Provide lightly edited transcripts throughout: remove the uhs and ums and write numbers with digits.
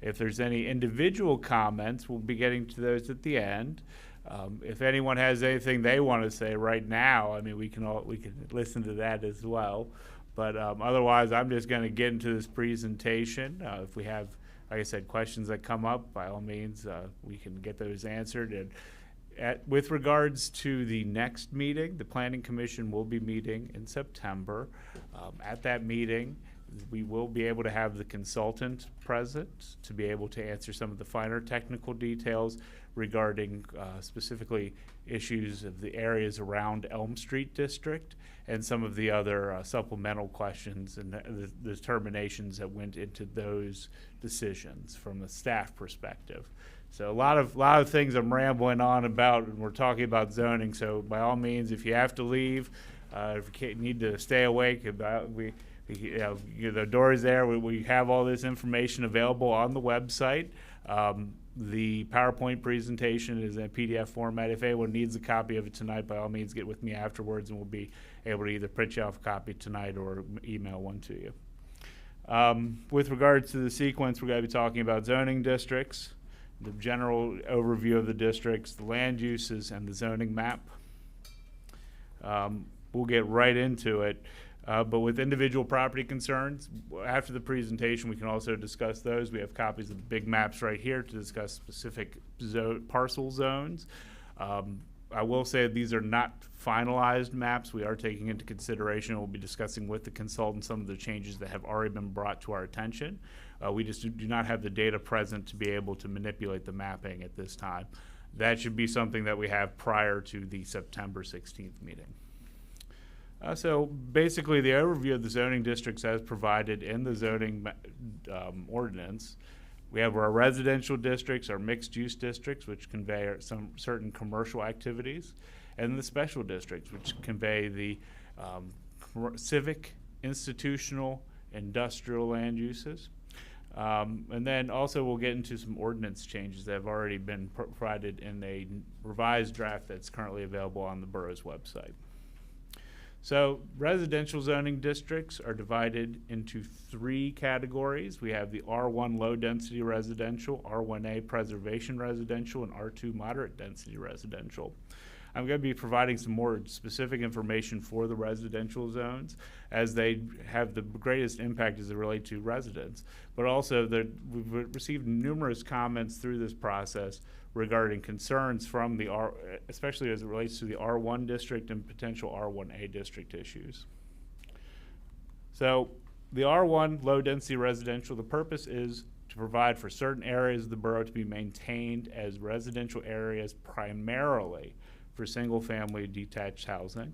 If there's any individual comments, we'll be getting to those at the end. If anyone has anything they want to say right now, I mean, we can listen to that as well. But otherwise, I'm just going to get into this presentation. If we have, like I said, questions that come up, by all means, we can get those answered. And with regards to the next meeting, the Planning Commission will be meeting in September. At that meeting, we will be able to have the consultant present to be able to answer some of the finer technical details regarding specifically issues of the areas around Elm Street District and some of the other supplemental questions and the determinations that went into those decisions from a staff perspective. So a lot of things I'm rambling on about, and we're talking about zoning. So by all means, if you have to leave, if you need to stay awake, the door is there. We have all this information available on the website. The PowerPoint presentation is in a PDF format. If anyone needs a copy of it tonight, by all means, get with me afterwards, and we'll be able to either print you off a copy tonight or email one to you. With regards to the sequence, we're going to be talking about zoning districts, the general overview of the districts, the land uses, and the zoning map. We'll get right into it. But with individual property concerns, after the presentation, we can also discuss those. We have copies of the big maps right here to discuss specific parcel zones. I will say these are not finalized maps. We are taking into consideration, we'll be discussing with the consultant some of the changes that have already been brought to our attention. We just do not have the data present to be able to manipulate the mapping at this time. That should be something that we have prior to the September 16th meeting. So basically, the overview of the zoning districts as provided in the zoning ordinance. We have our residential districts, our mixed-use districts, which convey some certain commercial activities, and the special districts, which convey the civic, institutional, industrial land uses. And then also we'll get into some ordinance changes that have already been provided in a revised draft that's currently available on the borough's website. So residential zoning districts are divided into three categories. We have the R1 low density residential, R1A preservation residential, and R2 moderate density residential. I'm going to be providing some more specific information for the residential zones as they have the greatest impact as it relates to residents. But also we've received numerous comments through this process regarding concerns from the especially as it relates to the R1 district and potential R1A district issues. So the R1 low density residential, the purpose is to provide for certain areas of the borough to be maintained as residential areas primarily for single family detached housing.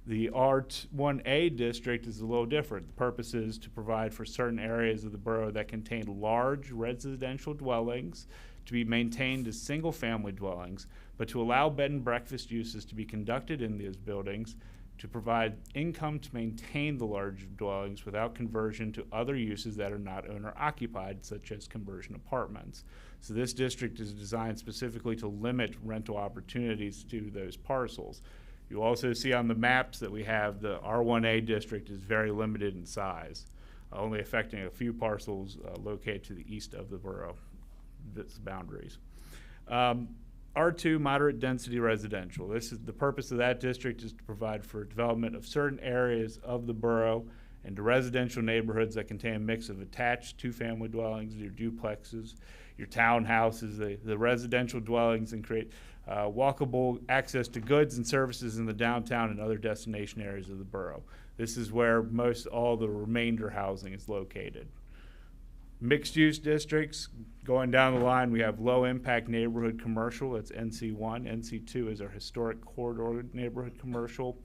The R1A district is a little different. The purpose is to provide for certain areas of the borough that contain large residential dwellings to be maintained as single-family dwellings, but to allow bed and breakfast uses to be conducted in these buildings to provide income to maintain the large dwellings without conversion to other uses that are not owner-occupied, such as conversion apartments. So this district is designed specifically to limit rental opportunities to those parcels. You also see on the maps that we have the R1A district is very limited in size, only affecting a few parcels located to the east of the borough. Its boundaries. R2 moderate density residential. This is the purpose of that district is to provide for development of certain areas of the borough into residential neighborhoods that contain a mix of attached two-family dwellings, your duplexes, your townhouses, the residential dwellings, and create walkable access to goods and services in the downtown and other destination areas of the borough. This is where most all the remainder housing is located. Mixed-use districts, going down the line, we have low-impact neighborhood commercial. That's NC1. NC2 is our historic corridor neighborhood commercial.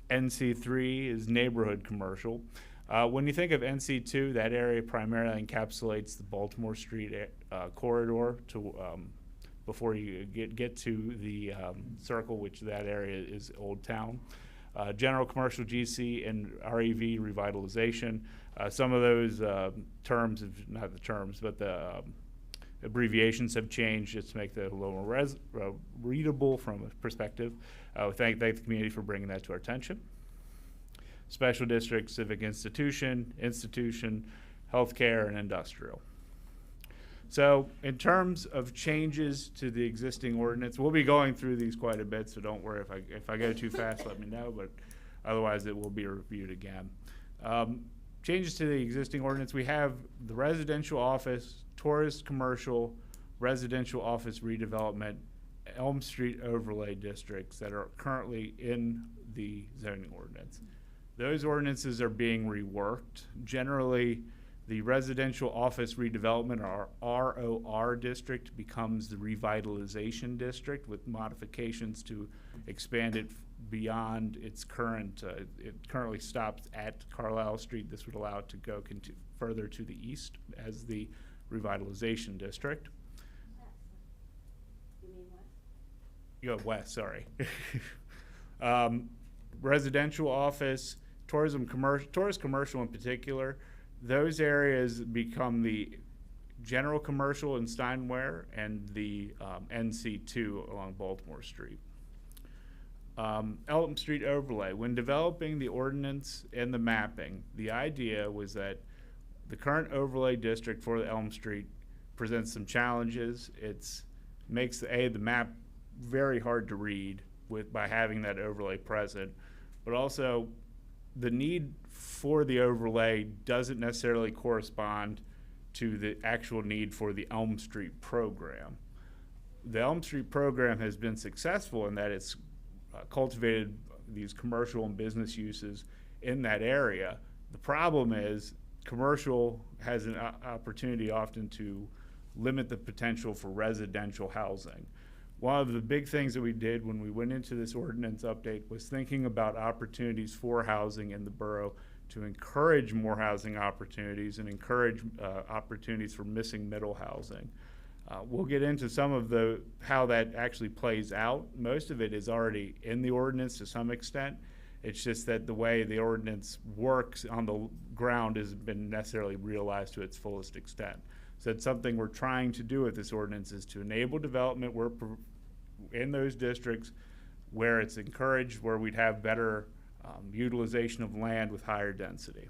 NC3 is neighborhood commercial. When you think of NC2, that area primarily encapsulates the Baltimore Street corridor to before you get to the circle, which that area is Old Town. General commercial GC and REV revitalization. Some of those terms, not the terms, but the abbreviations have changed just to make that a little more readable from a perspective. We thank the community for bringing that to our attention. Special district, civic institution, healthcare, and industrial. So in terms of changes to the existing ordinance, we'll be going through these quite a bit, so don't worry if I go too fast, let me know, but otherwise it will be reviewed again. Changes to the existing ordinance, we have the residential office, tourist commercial, residential office redevelopment, Elm Street Overlay districts that are currently in the zoning ordinance. Those ordinances are being reworked. Generally, the residential office redevelopment, or ROR district, becomes the Revitalization District with modifications to expand it beyond its current, it currently stops at Carlisle Street. This would allow it to go further to the east as the Revitalization District. You mean west? You go west, sorry. Residential office, tourist commercial in particular, those areas become the general commercial in Steinway and the NC2 along Baltimore Street. Elm Street Overlay. When developing the ordinance and the mapping, the idea was that the current overlay district for the Elm Street presents some challenges. It makes the map very hard to read by having that overlay present, but also the need for the overlay doesn't necessarily correspond to the actual need for the Elm Street program. The Elm Street program has been successful in that it's cultivated these commercial and business uses in that area. The problem is commercial has an opportunity often to limit the potential for residential housing. One of the big things that we did when we went into this ordinance update was thinking about opportunities for housing in the borough to encourage more housing opportunities and encourage opportunities for missing middle housing. We'll get into some of how that actually plays out. Most of it is already in the ordinance to some extent. It's just that the way the ordinance works on the ground hasn't been necessarily realized to its fullest extent. So it's something we're trying to do with this ordinance, is to enable development in those districts where it's encouraged, where we'd have better utilization of land with higher density.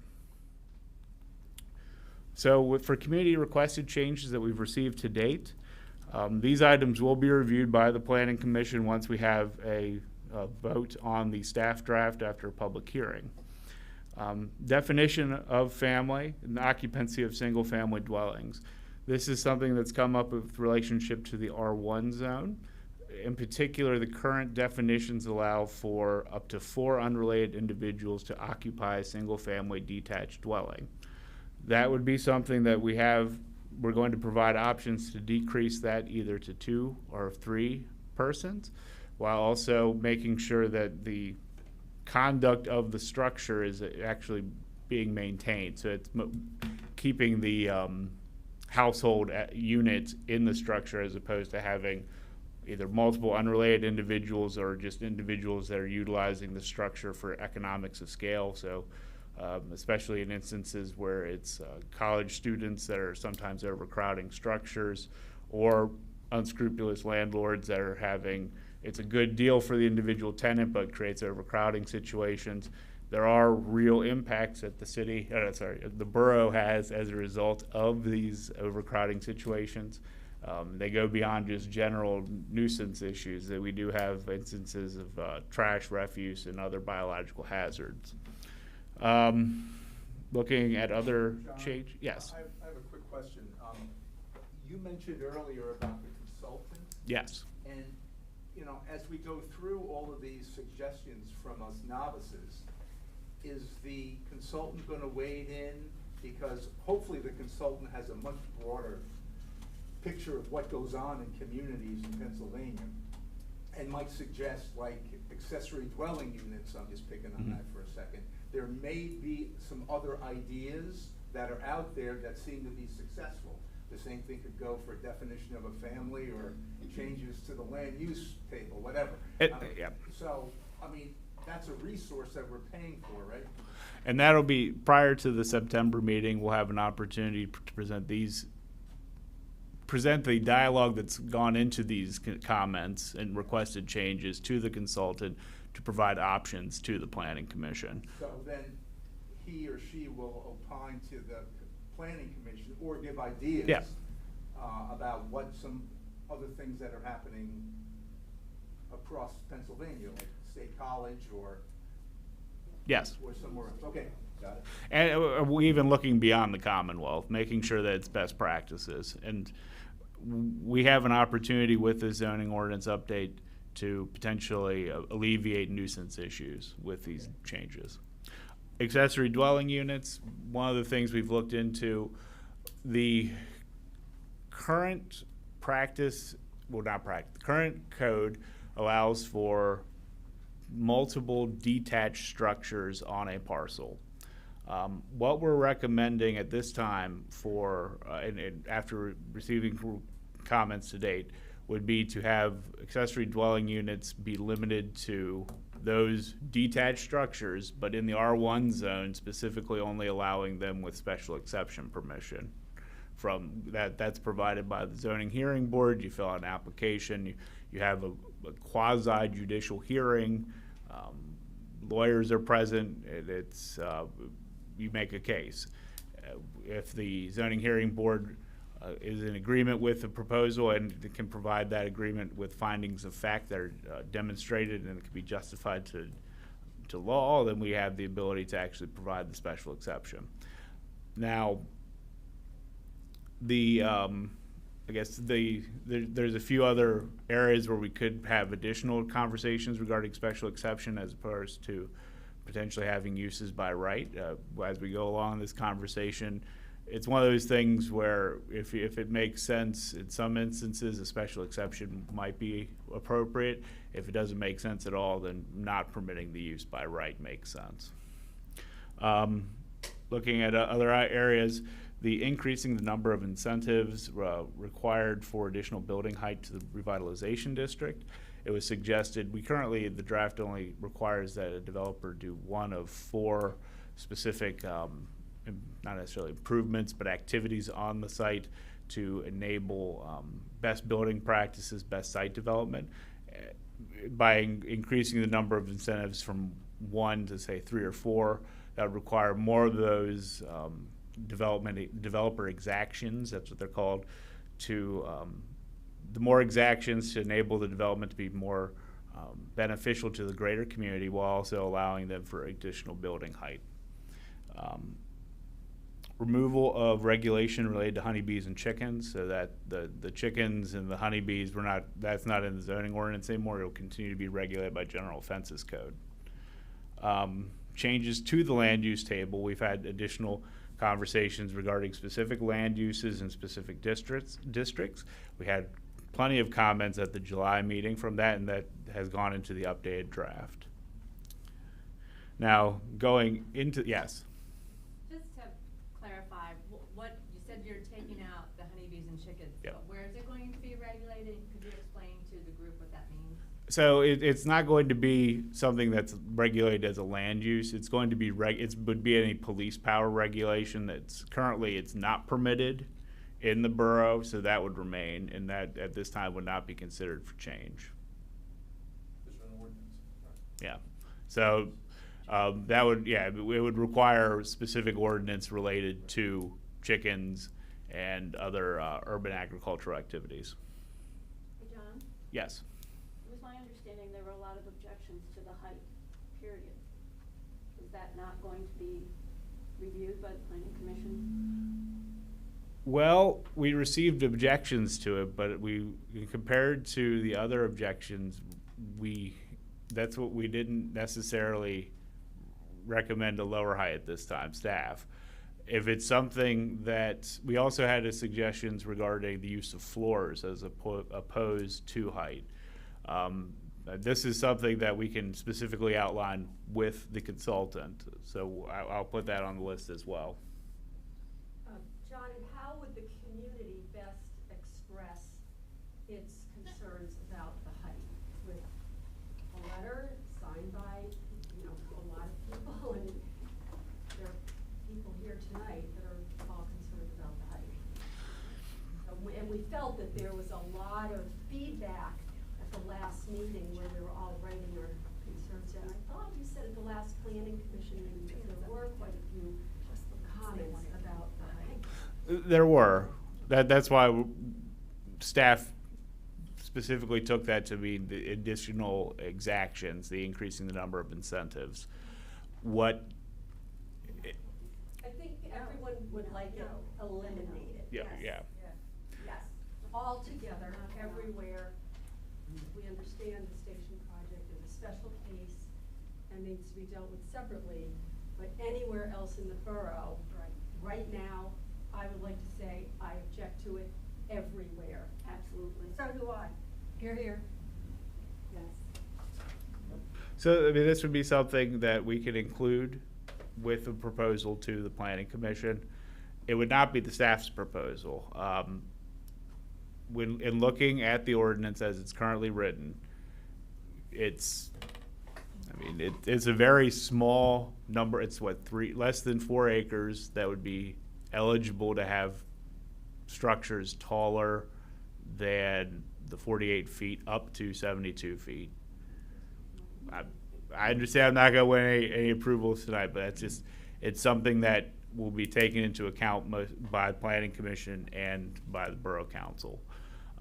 So for community requested changes that we've received to date, these items will be reviewed by the Planning Commission once we have a vote on the staff draft after a public hearing. Definition of family and the occupancy of single family dwellings. This is something that's come up with relationship to the R1 zone. In particular, the current definitions allow for up to 4 unrelated individuals to occupy a single family detached dwelling. That would be something that we're going to provide options to decrease that either to 2 or 3 persons, while also making sure that the conduct of the structure is actually being maintained. So it's keeping the household units in the structure as opposed to having either multiple unrelated individuals or just individuals that are utilizing the structure for economics of scale. So especially in instances where it's college students that are sometimes overcrowding structures, or unscrupulous landlords that are it's a good deal for the individual tenant but creates overcrowding situations. There are real impacts that the borough has as a result of these overcrowding situations. They go beyond just general nuisance issues. That we do have instances of trash, refuse, and other biological hazards. Looking at other change, yes. I have a quick question. You mentioned earlier about the consultant. Yes. And, as we go through all of these suggestions from us novices, is the consultant going to wade in? Because hopefully the consultant has a much broader picture of what goes on in communities in Pennsylvania, and might suggest, like, accessory dwelling units. I'm just picking on that for a second. There may be some other ideas that are out there that seem to be successful. The same thing could go for definition of a family or changes to the land use table, whatever. Yeah. So, that's a resource that we're paying for, right? And that'll be prior to the September meeting. We'll have an opportunity to present the dialogue that's gone into these comments and requested changes to the consultant to provide options to the Planning Commission. So then he or she will opine to the planning commission or give ideas Yeah. about what some other things that are happening across Pennsylvania, like State College or Yes. or somewhere else. Okay, got it. And we're even looking beyond the Commonwealth, making sure that it's best practices. And we have an opportunity with the zoning ordinance update to potentially alleviate nuisance issues with these changes. Accessory dwelling units, one of the things we've looked into, the current practice, well, not practice, the current code allows for multiple detached structures on a parcel. What we're recommending at this time for, and after receiving comments to date, would be to have accessory dwelling units be limited to those detached structures, but in the R1 zone, specifically only allowing them with special exception permission. From that's provided by the zoning hearing board. You fill out an application, you have a quasi judicial hearing, lawyers are present, it's you make a case. If the zoning hearing board is in agreement with the proposal and can provide that agreement with findings of fact that are demonstrated and it can be justified to law, then we have the ability to actually provide the special exception. Now, I guess there's a few other areas where we could have additional conversations regarding special exception as opposed to potentially having uses by right. As we go along this conversation, it's one of those things where if it makes sense, in some instances, a special exception might be appropriate. If it doesn't make sense at all, then not permitting the use by right makes sense. Looking at other areas, the increasing the number of incentives required for additional building height to the Revitalization District. It was suggested, the draft only requires that a developer do one of 4 specific, not necessarily improvements, but activities on the site to enable best building practices, best site development. By increasing the number of incentives from 1 to say 3 or 4, that would require more of those developer exactions, that's what they're called, to the more exactions to enable the development to be more beneficial to the greater community while also allowing them for additional building height. Removal of regulation related to honeybees and chickens, so that the chickens and the honeybees, that's not in the zoning ordinance anymore. It'll continue to be regulated by general offenses code. Changes to the land use table. We've had additional conversations regarding specific land uses in specific districts. We had plenty of comments at the July meeting from that, and that has gone into the updated draft. Now, going into, yes? Just to clarify, what you said you're taking out the honeybees and chickens. Yep. So where is it going to be regulated? Could you explain to the group what that means? So it's not going to be something that's regulated as a land use. It's going to be it would be any police power regulation that's currently it's not permitted in the borough, so that would remain, and that at this time would not be considered for change. There's an ordinance. Yeah. So that would it would require specific ordinance related to chickens and other urban agricultural activities. Hey, John? Yes. It was my understanding there were a lot of objections to the height, period. Is that not going to be reviewed by the planning commission? Well, we received objections to it, but compared to the other objections, that's what we didn't necessarily recommend a lower height at this time, staff. If it's something that, we also had suggestions regarding the use of floors as opposed to height. This is something that we can specifically outline with the consultant, so I'll put that on the list as well. John, how would the community best express its concerns about the height? With a letter signed by, a lot of people, and there are people here tonight that are all concerned about the height. And we felt that there was a lot of feedback at the last meeting where we were all writing our concerns down. I thought you said at the last planning commission meeting that there were quite a few comments about the height. There were. That's why staff specifically took that to be the additional exactions, the increasing the number of incentives. What? I think everyone would like it eliminated. Yeah, Yes. yeah. Yes, all together, everywhere. We understand the station project is a special case and needs to be dealt with separately, but anywhere else in the borough, right now, I would like to say I object to it everywhere. Absolutely. So do I. Hear, hear. Yes. So, I mean, this would be something that we could include with a proposal to the planning commission. It would not be the staff's proposal. When, in looking at the ordinance as it's currently written, it's a very small number. It's what, less than 4 acres that would be eligible to have structures taller than the 48 feet up to 72 feet. I understand I'm not going to win any approvals tonight, but it's something that will be taken into account by the planning commission and by the borough council.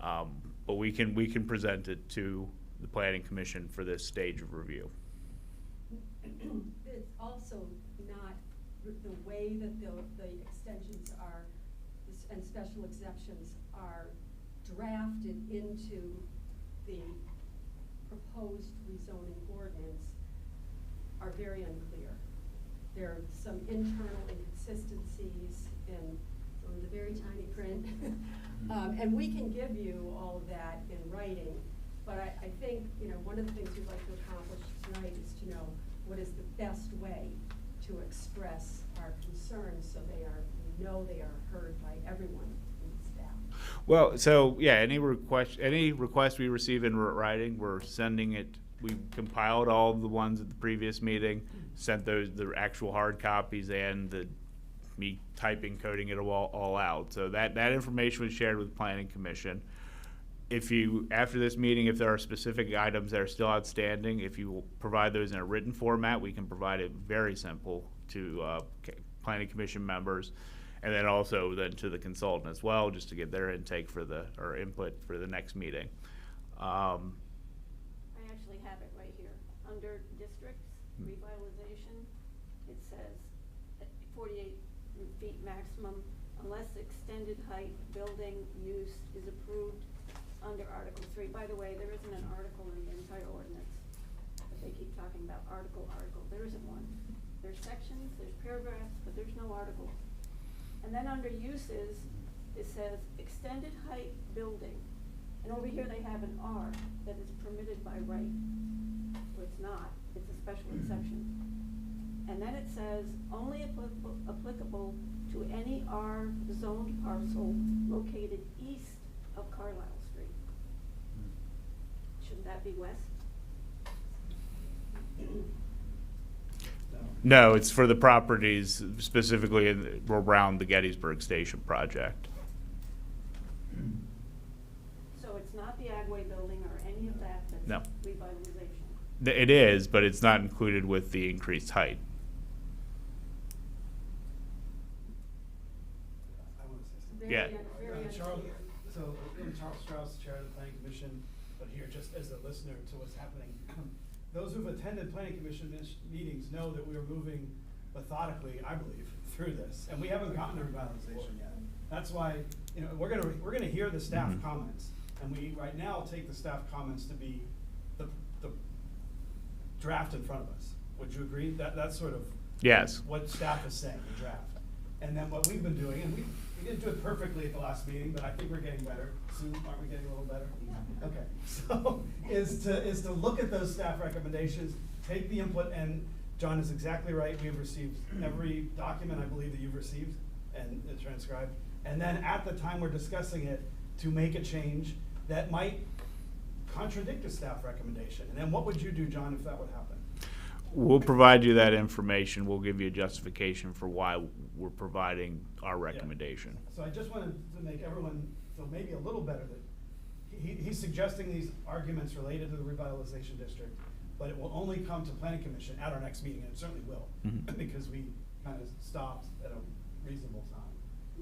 But we can present it to the planning commission for this stage of review. It's also not the way that the extensions are, and special exceptions are drafted into the proposed rezoning ordinance are very unclear. There are some internal inconsistencies in some of the very tiny print. And we can give you all of that in writing, but I think, one of the things we'd like to accomplish tonight is to know what is the best way to express our concerns so they are heard by everyone in the staff. Well, so yeah, any request we receive in writing, we're sending it. We compiled all the ones at the previous meeting, sent the actual hard copies and me typing, coding it all out. So that information was shared with the planning commission. After this meeting, if there are specific items that are still outstanding, if you will provide those in a written format, we can provide it very simple to planning commission members, and then also to the consultant as well, just to get their input for the next meeting. I actually have it right here. Under districts, revitalization, it says 48 feet maximum unless extended height building use is approved under Article 3. By the way, there isn't an article in the entire ordinance, but they keep talking about article. There isn't one. There's sections, there's paragraphs, but there's no article. And then under uses, it says extended height building. And over here they have an R that is permitted by right. So it's not, it's a special exception. And then it says only applicable to any R zoned parcel located east of Carlisle Street. Shouldn't that be west? No, it's for the properties specifically around the Gettysburg Station project. So it's not the Agway building or any of that that's No. revitalization? It is, but it's not included with the increased height. I want to say something. Yeah. Very Charles, unclear. so I'm Charles Strauss, Chair of the Planning Commission, but here just as a listener to what's happening. Those who've attended Planning Commission meetings know that we are moving methodically, I believe, through this, and we haven't gotten to revitalization yet. That's why, we're gonna hear the staff comments, and we right now take the staff comments to be the draft in front of us. Would you agree? That's sort of Yes. what staff is saying, the draft. And then what we've been doing, and we didn't do it perfectly at the last meeting, but I think we're getting better. Sue, aren't we getting a little better? Yeah. Okay, so is to look at those staff recommendations, take the input, and John is exactly right. We've received every document I believe that you've received and transcribed. And then at the time we're discussing it, to make a change that might contradict a staff recommendation. And then what would you do, John, if that would happen? We'll provide you that information. We'll give you a justification for why we're providing our recommendation. So I just wanted to make everyone feel maybe a little better that he's suggesting these arguments related to the revitalization district, but it will only come to planning commission at our next meeting, and it certainly will, Mhm. because we kind of stopped at a reasonable time.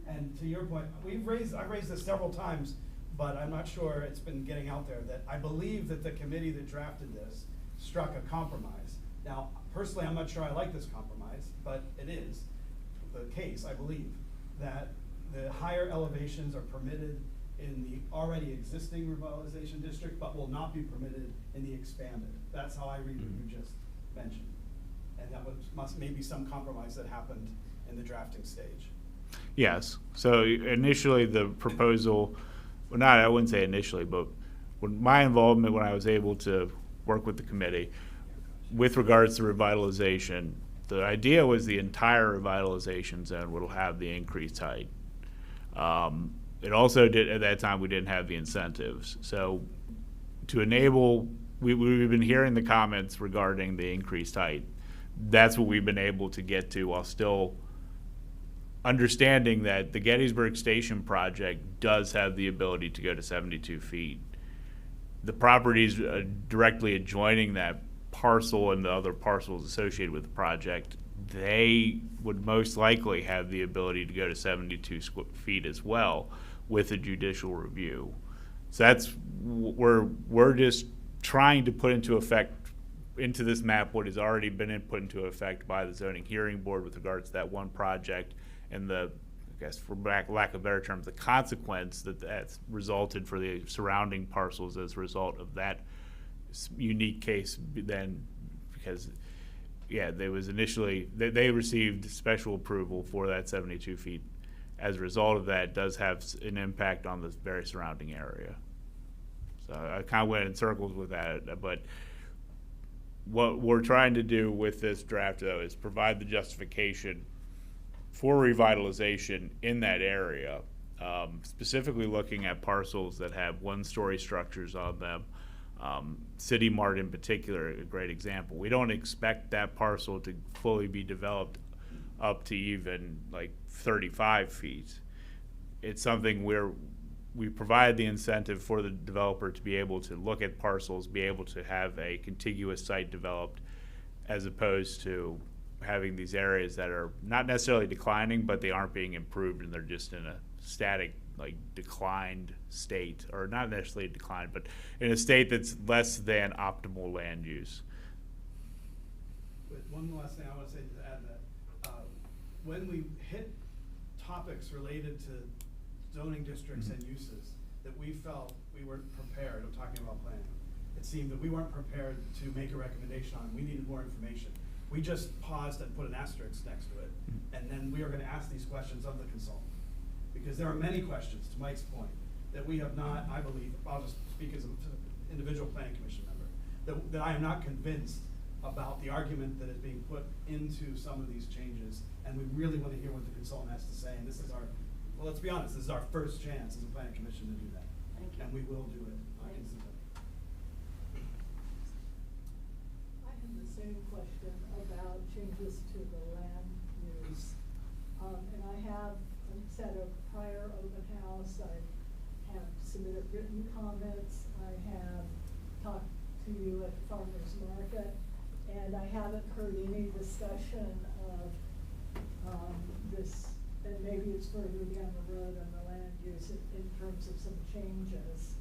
And to your point, I've raised this several times, but I'm not sure it's been getting out there, that I believe that the committee that drafted this struck a compromise. Now, personally, I'm not sure I like this compromise, but it is the case, I believe, that the higher elevations are permitted in the already existing revitalization district, but will not be permitted in the expanded. That's how I read what you just mentioned. And that must maybe some compromise that happened in the drafting stage. Yes. So initially, the proposal, well, I wouldn't say initially, but when my involvement, when I was able to work with the committee with regards to revitalization, the idea was the entire revitalization zone would have the increased height. It also did, at that time, we didn't have the incentives. So to enable, we've been hearing the comments regarding the increased height. That's what we've been able to get to while still understanding that the Gettysburg Station project does have the ability to go to 72 feet. The properties directly adjoining that parcel and the other parcels associated with the project, they would most likely have the ability to go to 72 feet as well with a judicial review. So that's where we're just trying to put into effect into this map what has already been put into effect by the zoning hearing board with regards to that one project, and the, I guess for lack of better terms, the consequence that's resulted for the surrounding parcels as a result of that unique case then, because yeah, there was initially, they received special approval for that 72 feet. As a result of that, it does have an impact on the very surrounding area. So I kind of went in circles with that, but what we're trying to do with this draft, though, is provide the justification for revitalization in that area, specifically looking at parcels that have one-story structures on them. City Mart in particular, a great example. We don't expect that parcel to fully be developed up to even like 35 feet. It's something where we provide the incentive for the developer to be able to look at parcels, be able to have a contiguous site developed, as opposed to having these areas that are not necessarily declining, but they aren't being improved and they're just in a static, like declined state, or not necessarily declined, but in a state that's less than optimal land use. But one last thing I want to say to add that when we hit topics related to zoning districts and uses that we felt we weren't prepared, I'm talking about planning, it seemed that we weren't prepared to make a recommendation on. We needed more information. We just paused and put an asterisk next to it, and then we are going to ask these questions of the consultant. Because there are many questions, to Mike's point, that we have not, I believe, I'll just speak as an individual planning commission member, that I am not convinced about the argument that is being put into some of these changes, and we really want to hear what the consultant has to say, and this is our, well, let's be honest, this is our first chance as a planning commission to do that. Thank you. And we will do it instantly. I have the same question about changes to the land use. And I have set a prior open house, I have submitted written comments, I have talked to you at the farmer's market, and I haven't heard any discussion of this, and maybe it's further down the road on the land use in terms of some changes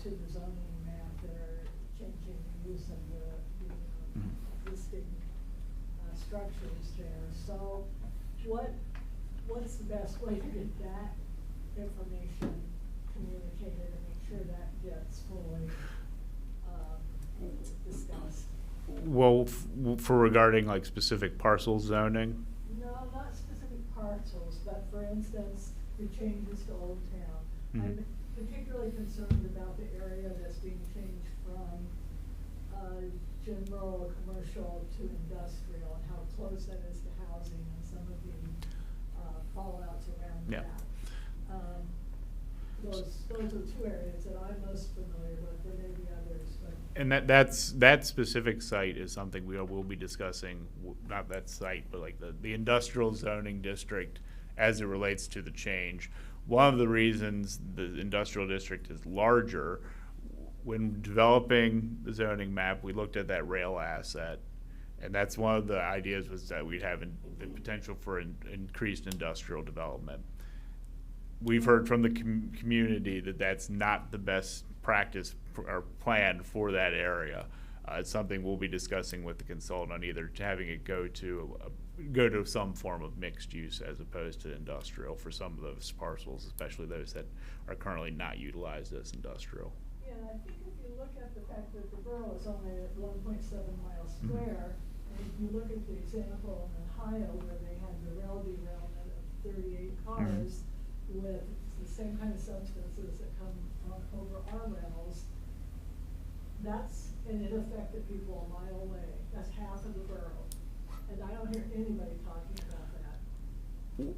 to the zoning map that are changing the use of the existing structures there. So what's the best way to get that information communicated and make sure that gets fully discussed? Well, for regarding like specific parcel zoning? No, not specific parcels, but for instance, the changes to Old Town. I'm particularly concerned about the area that's being changed from general commercial to industrial, and how close that is to housing and some of the fallouts around Yeah. that. Those are two areas that I'm most familiar with. There may be others, but. And that specific site is something we will be discussing, not that site, but like the industrial zoning district as it relates to the change. One of the reasons the industrial district is larger, when developing the zoning map, we looked at that rail asset And that's one of the ideas, was that we'd have the potential for increased industrial development. We've heard from the community that that's not the best practice or plan for that area. It's something we'll be discussing with the consultant on, either having it go to some form of mixed use as opposed to industrial for some of those parcels, especially those that are currently not utilized as industrial. Yeah, I think if you look at the fact that the borough is only at 1.7 miles square, and if you look at the example in Ohio where they had the rail derailment of 38 cars with the same kind of substances that come over our rails, and it affected people a mile away. That's half of the borough. And I don't hear anybody talking about that.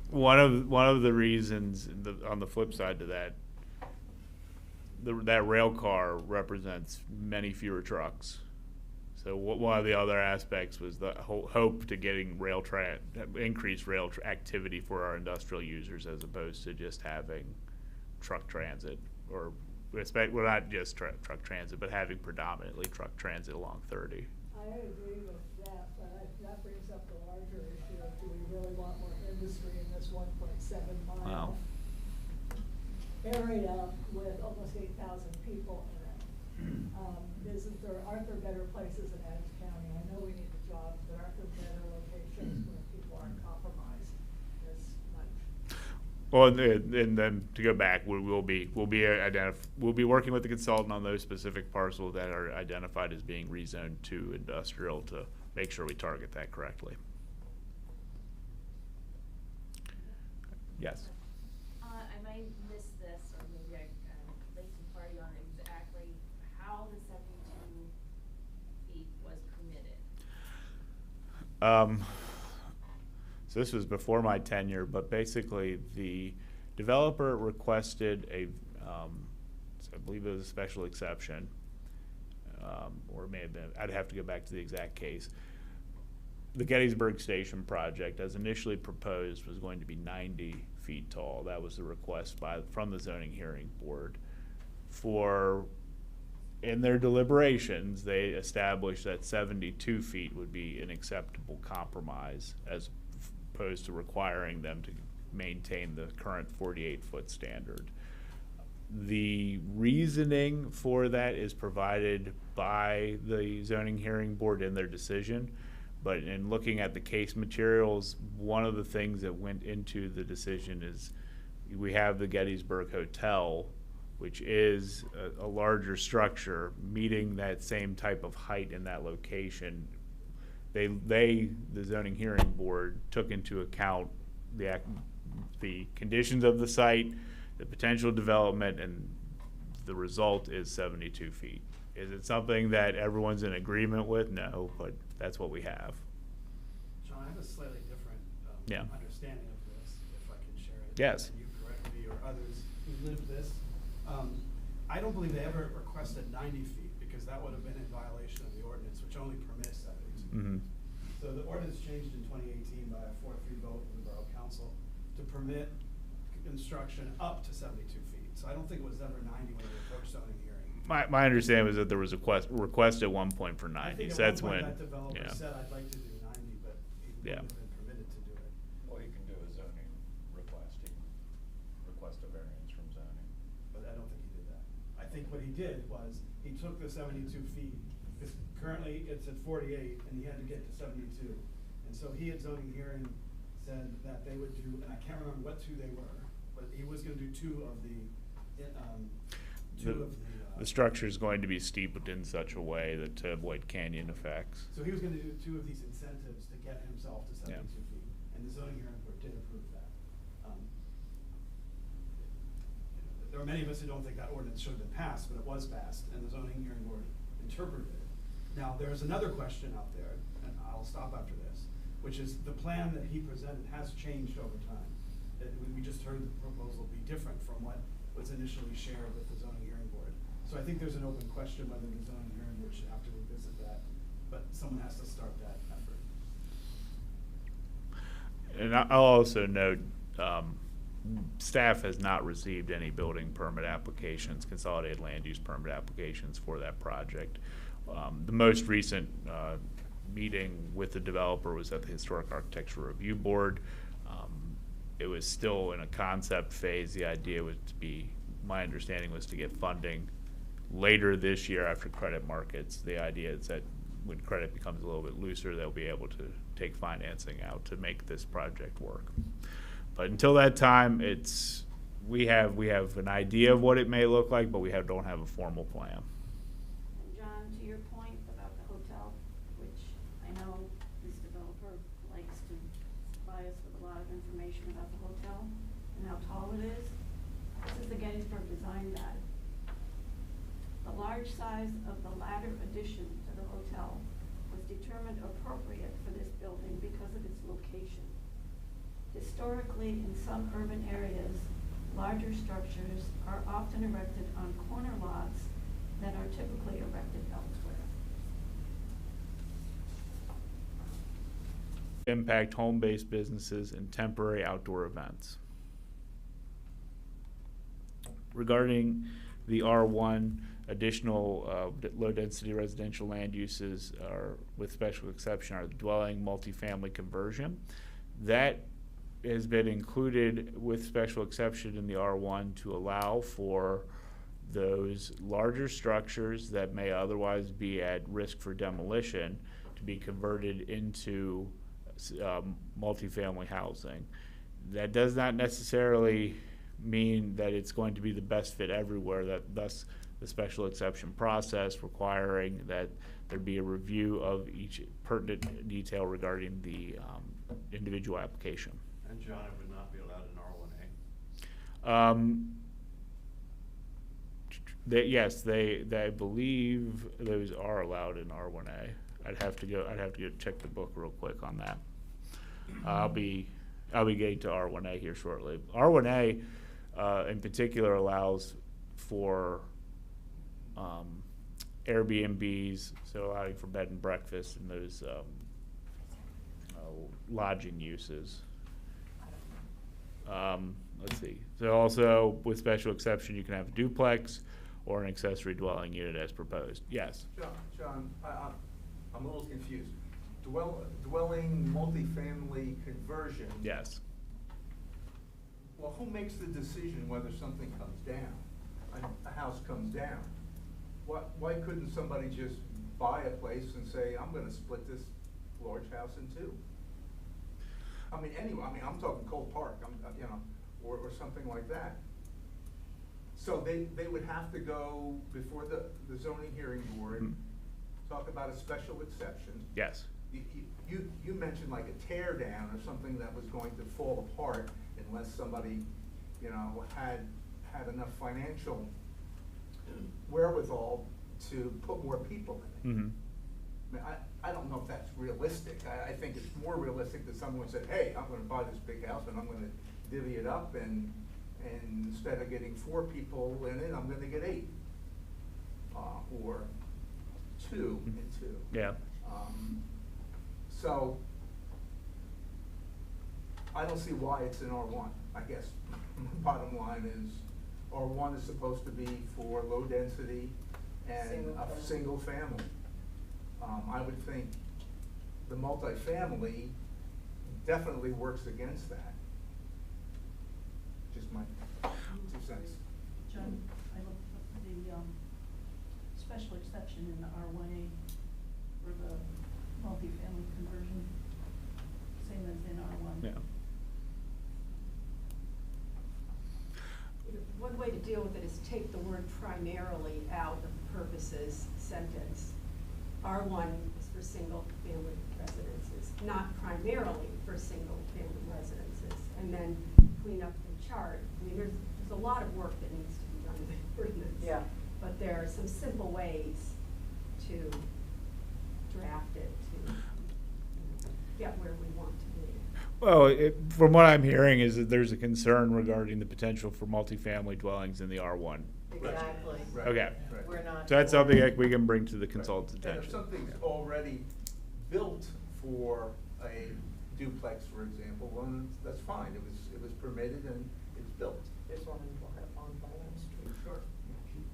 One of the reasons, on the flip side to that, that rail car represents many fewer trucks. So one of the other aspects was the hope to getting increased rail activity for our industrial users, as opposed to just having truck transit, or well, not just truck transit, but having predominantly truck transit along 30. I agree with that, but that brings up the larger issue of, do we really want more industry in this 1.7 mile area with almost 8,000 people in it? Aren't there better places in Adams County? I know we need the jobs, but aren't there better locations where people aren't compromised as much? Well, and then to go back, we'll be working with the consultant on those specific parcels that are identified as being rezoned to industrial to make sure we target that correctly. Yes. I might miss this, or maybe I'm late to the party on exactly how the 72 feet was permitted. So this was before my tenure, but basically the developer requested I believe it was a special exception, or it may have been, I'd have to go back to the exact case. The Gettysburg Station project, as initially proposed, was going to be 90 feet tall. That was the request from the zoning hearing board. In their deliberations, they established that 72 feet would be an acceptable compromise, as opposed to requiring them to maintain the current 48-foot standard. The reasoning for that is provided by the zoning hearing board in their decision, but in looking at the case materials, one of the things that went into the decision is we have the Gettysburg Hotel, which is a larger structure, meeting that same type of height in that location. The zoning hearing board took into account the conditions of the site, the potential development, and the result is 72 feet. Is it something that everyone's in agreement with? No, but that's what we have. John, I have a slightly different understanding of this, if I can share it. Yes. And you correct me, or others who lived this. I don't believe they ever requested 90 feet, because that would have been in violation of the ordinance, which only permits 72. Mm-hmm. So the ordinance changed in 2018 by a 4-3 vote of the Borough Council to permit construction up to 72 feet. So I don't think it was ever 90 when we approached zoning hearing. My understanding was that there was a request at one point for 90. So that's when, that developer said, I'd like to do 90, but he wouldn't have been permitted to do it. Well, he can do a zoning request. He can request a variance from zoning. But I don't think he did that. I think what he did was, he took the 72 feet, because currently it's at 48, and he had to get to 72. And so he at zoning hearing said that they would do, and I can't remember what two they were, but he was gonna do two of the the structure is going to be steeped in such a way that to avoid canyon effects. So he was gonna do two of these incentives to get himself to 72 feet, and the zoning hearing board did approve that. There are many of us who don't think that ordinance should have been passed, but it was passed, and the zoning hearing board interpreted it. Now, there's another question out there, and I'll stop after this, which is the plan that he presented has changed over time. We just heard the proposal be different from what was initially shared with the zoning hearing board. So I think there's an open question whether the zoning hearing board should have to revisit that, but someone has to start that effort. And I'll also note, staff has not received any building permit applications, consolidated land use permit applications for that project. The most recent meeting with the developer was at the Historic Architecture Review Board. It was still in a concept phase. The idea was to be, my understanding was to get funding later this year after credit markets. The idea is that when credit becomes a little bit looser, they'll be able to take financing out to make this project work. But until that time, we have an idea of what it may look like, but we don't have a formal plan. And John, to your point about the hotel, which I know this developer likes to supply us with a lot of information about the hotel and how tall it is. This is the Gettysburg Design Guide. The large size of the latter addition to the hotel was determined appropriate for this building because of its location. Historically, in some urban areas, larger structures are often erected on corner lots that are typically erected elsewhere. Impact home-based businesses and temporary outdoor events. Regarding the R1, additional low-density residential land uses are, with special exception, are dwelling, multifamily conversion. That has been included with special exception in the R1 to allow for those larger structures that may otherwise be at risk for demolition to be converted into multifamily housing. That does not necessarily mean that it's going to be the best fit everywhere, thus the special exception process requiring that there be a review of each pertinent detail regarding the individual application. And John, it would not be allowed in R1A? Yes, I believe those are allowed in R1A. I'd have to go check the book real quick on that. I'll be getting to R1A here shortly. R1A in particular allows for Airbnbs, so allowing for bed and breakfast and those lodging uses. Let's see. So also with special exception, you can have a duplex or an accessory dwelling unit as proposed. Yes. John, I'm a little confused. Dwelling multifamily conversion. Yes. Well, who makes the decision whether something comes down, a house comes down? Why couldn't somebody just buy a place and say, I'm gonna split this large house in two? I mean, anyway, I'm talking Cole Park, or something like that. So they would have to go before the zoning hearing board, talk about a special exception. Yes. You mentioned like a tear down or something that was going to fall apart unless somebody, had enough financial wherewithal to put more people in it. Mm-hmm. I mean, I don't know if that's realistic. I think it's more realistic that someone said, hey, I'm gonna buy this big house and I'm gonna divvy it up and instead of getting 4 people in it, I'm gonna get 8. Or 2 and 2. Yeah. So I don't see why it's in R1, I guess. Bottom line is R1 is supposed to be for low density and a single family. I would think the multifamily definitely works against that. Just my 2 cents. John, I looked up the special exception in the R1A for the multifamily conversion, same as in R1. Yeah. One way to deal with it is take the word primarily out of the purposes sentence. R1 is for single-family residences, not primarily for single-family residences. And then clean up the chart. I mean, there's a lot of work that needs to be done in the ordinance. Yeah. But there are some simple ways to draft it to get where we want to be. Well, from what I'm hearing is that there's a concern regarding the potential for multifamily dwellings in the R1. Exactly. Right. Okay. Right. We're not. So that's something that we can bring to the consultant's And attention. if something's already built for a duplex, for example, well, that's fine. It was permitted and it's built. There's one on Elm Street. Sure.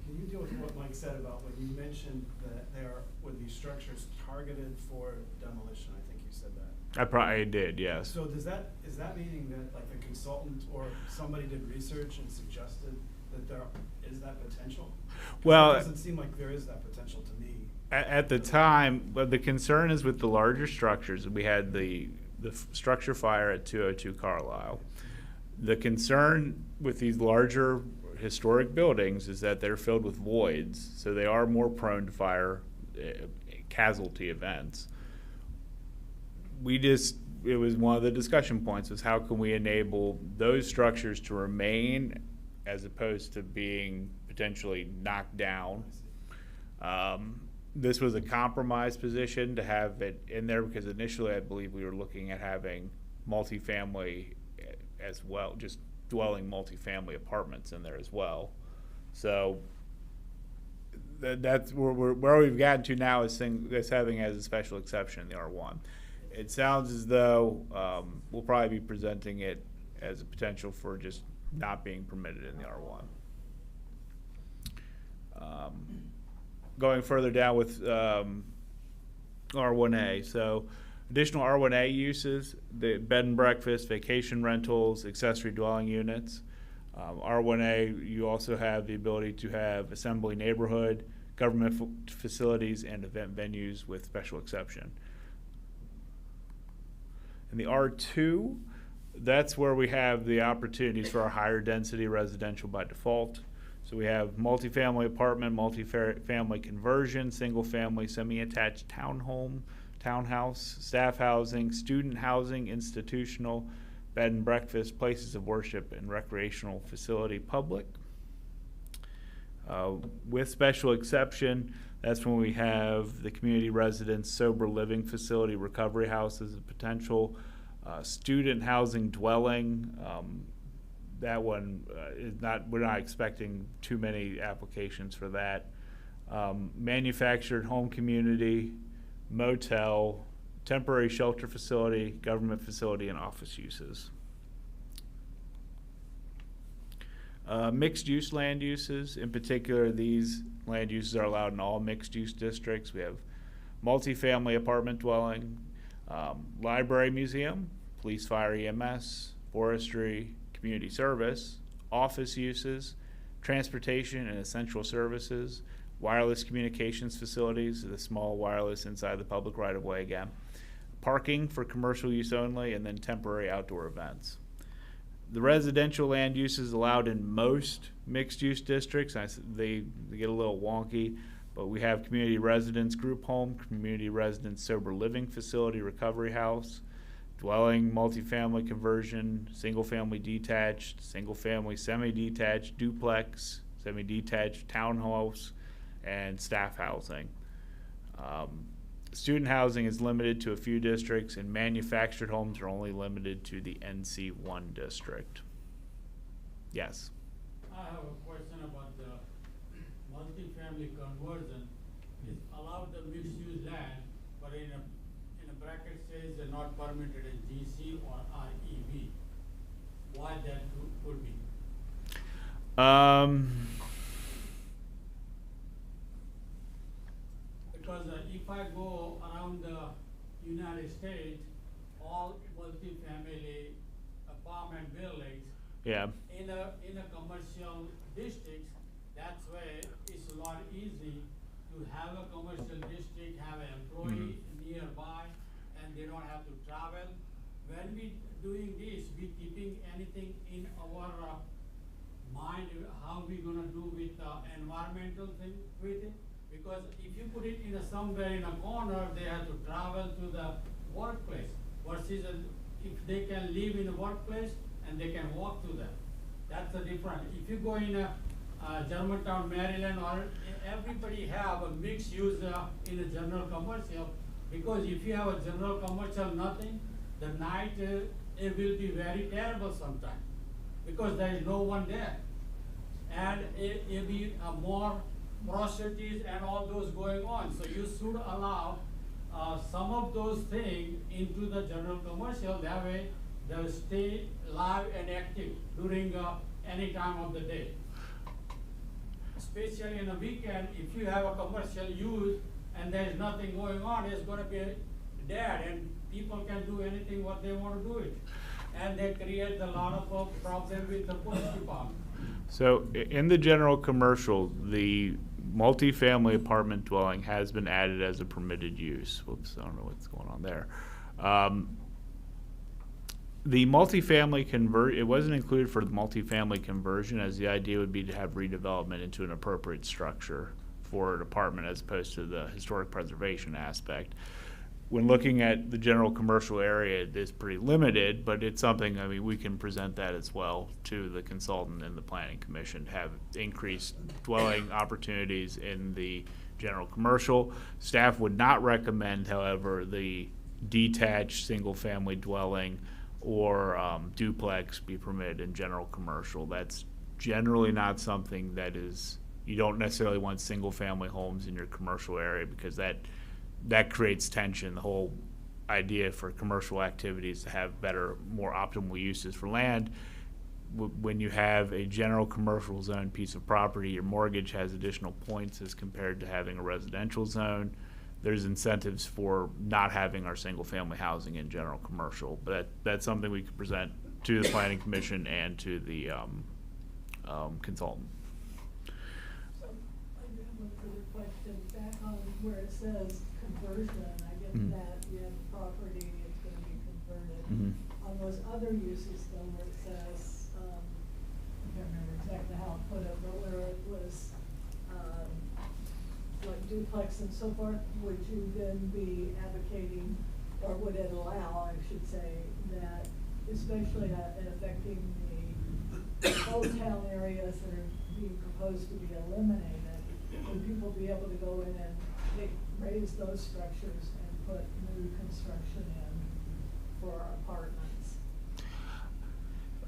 Can can you deal with what Mike said about when you mentioned that there would be structures targeted for demolition? I think you said that. I probably did, yes. So is that meaning that like the consultant or somebody did research and suggested that there is that potential? 'Cause Well, it doesn't seem like there is that potential to me. At the time, well, the concern is with the larger structures. We had the structure fire at 202 Carlisle. The concern with these larger historic buildings is that they're filled with voids, so they are more prone to fire casualty events. It was one of the discussion points was how can we enable those structures to remain as opposed to being potentially knocked down. This was a compromise position to have it in there because initially I believe we were looking at having multifamily as well, just dwelling multifamily apartments in there as well. So that's where we've gotten to now is having as a special exception in the R1. It sounds as though we'll probably be presenting it as a potential for just not being permitted in the R1. Going further down with R1A, so additional R1A uses, the bed and breakfast, vacation rentals, accessory dwelling units. R1A, you also have the ability to have assembly neighborhood, government facilities, and event venues with special exception. In the R2, that's where we have the opportunities for our higher density residential by default. So we have multifamily apartment, multifamily conversion, single family, semi-attached townhouse, staff housing, student housing, institutional, bed and breakfast, places of worship, and recreational facility public. With special exception, that's when we have the community residence, sober living facility, recovery house as a potential, student housing dwelling. That one is not, we're not expecting too many applications for that. Manufactured home community, motel, temporary shelter facility, government facility, and office uses. Mixed use land uses, in particular, these land uses are allowed in all mixed use districts. We have multifamily apartment dwelling, library museum, police, fire, EMS, forestry, community service, office uses, transportation and essential services, wireless communications facilities, the small wireless inside the public right of way again, parking for commercial use only, and then temporary outdoor events. The residential land uses allowed in most mixed use districts. They get a little wonky, but we have community residence group home, community residence sober living facility, recovery house, dwelling, multifamily conversion, single family detached, single family semi-detached, duplex, semi-detached townhouse, and staff housing. Student housing is limited to a few districts, and manufactured homes are only limited to the NC1 district. Yes? I have a question about the multifamily conversion. Is allowed the mixed-use land, but in a bracket says they're not permitted in GC or REV. Why that could be? Because if I go around the United States, all multifamily apartment buildings, Yeah. in a commercial district, that's why it's a lot easy to have a commercial district, have an employee nearby, and they don't have to travel. When we doing this, we keeping anything in our mind, how we gonna do with environmental thing with it? Because if you put it in somewhere in a corner, they have to travel to the workplace. Versus if they can live in a workplace and they can walk to them. That's the difference. If you go in Germantown, Maryland, or everybody have a mixed use in a general commercial, because if you have a general commercial nothing, the night it will be very terrible sometimes, because there is no one there. And it will be more prostitutes and all those going on. So you should allow some of those things into the general commercial, that way they'll stay live and active during any time of the day. especially in a weekend, if you have a commercial use and there's nothing going on, it's gonna be dead, and people can do anything what they wanna do it. And they create a lot of problem with the police department. So in the general commercial, the multifamily apartment dwelling has been added as a permitted use. Whoops, I don't know what's going on there. The multifamily it wasn't included for the multifamily conversion, as the idea would be to have redevelopment into an appropriate structure for an apartment as opposed to the historic preservation aspect. When looking at the general commercial area, it is pretty limited, but it's something, I mean, we can present that as well to the consultant and the planning commission to have increased dwelling opportunities in the general commercial. Staff would not recommend, however, the detached single-family dwelling or duplex be permitted in general commercial. That's generally not something that is, you don't necessarily want single-family homes in your commercial area because that creates tension. The whole idea for commercial activities to have better, more optimal uses for land. When you have a general commercial zone piece of property, your mortgage has additional points as compared to having a residential zone. There's incentives for not having our single-family housing in general commercial, but that's something we could present to the planning commission and to the consultant. So I do have one further question. Back on where it says conversion, I get Mhm. that you have property, it's gonna be converted. Mhm. On those other uses though, where it says, I can't remember exactly how it put it, but where it was, like duplex and so forth, would you then be advocating, or would it allow, I should say, that especially in affecting the old town areas that are being proposed to be eliminated, would people be able to go in and raise those structures and put new construction in for apartments?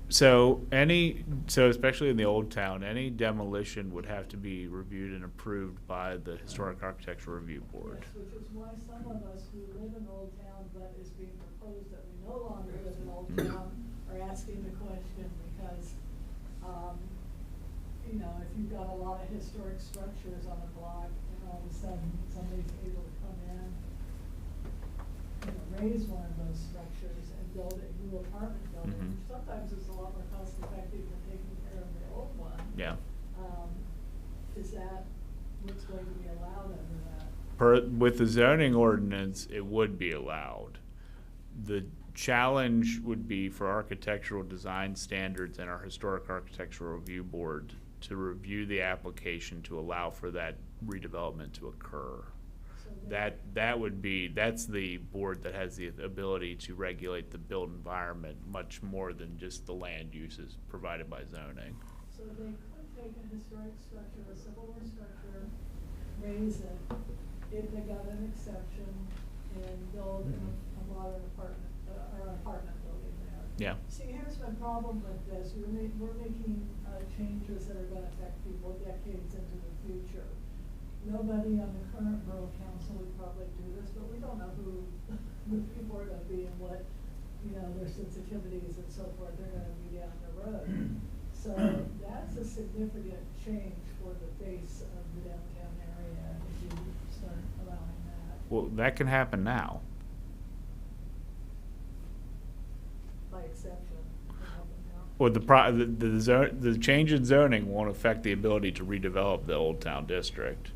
So especially in the old town, any demolition would have to be reviewed and approved by the Historic Architectural Review Board. Yes, which is why some of us who live in Old Town, but is being proposed that we no longer live in Old Town, are asking the question because, you know, if you've got a lot of historic structures on a block and all of a sudden somebody's able to come in, you know, raise one of those structures and build a new apartment building, Mhm. which sometimes is a lot more cost effective than taking care of the old one. Yeah. Is that what's going to be allowed under that? With the zoning ordinance, it would be allowed. The challenge would be for architectural design standards and our Historic Architectural Review Board to review the application to allow for that redevelopment to occur. So That's the board that has the ability to regulate the built environment much more than just the land uses provided by zoning. So they could take a historic structure, a Civil War structure, raise it, if they got an exception, and build a modern apartment, or an apartment building there. Yeah. See, here's my problem with this, we're making changes that are gonna affect people decades into the future. Nobody on the current borough council would probably do this, but we don't know who the people are gonna be and what, you know, their sensitivities and so forth, they're gonna be down the road. So that's a significant change for the face of the downtown area if you start allowing that. Well, that can happen now. By exception. Well, the change in zoning won't affect the ability to redevelop the Old Town District.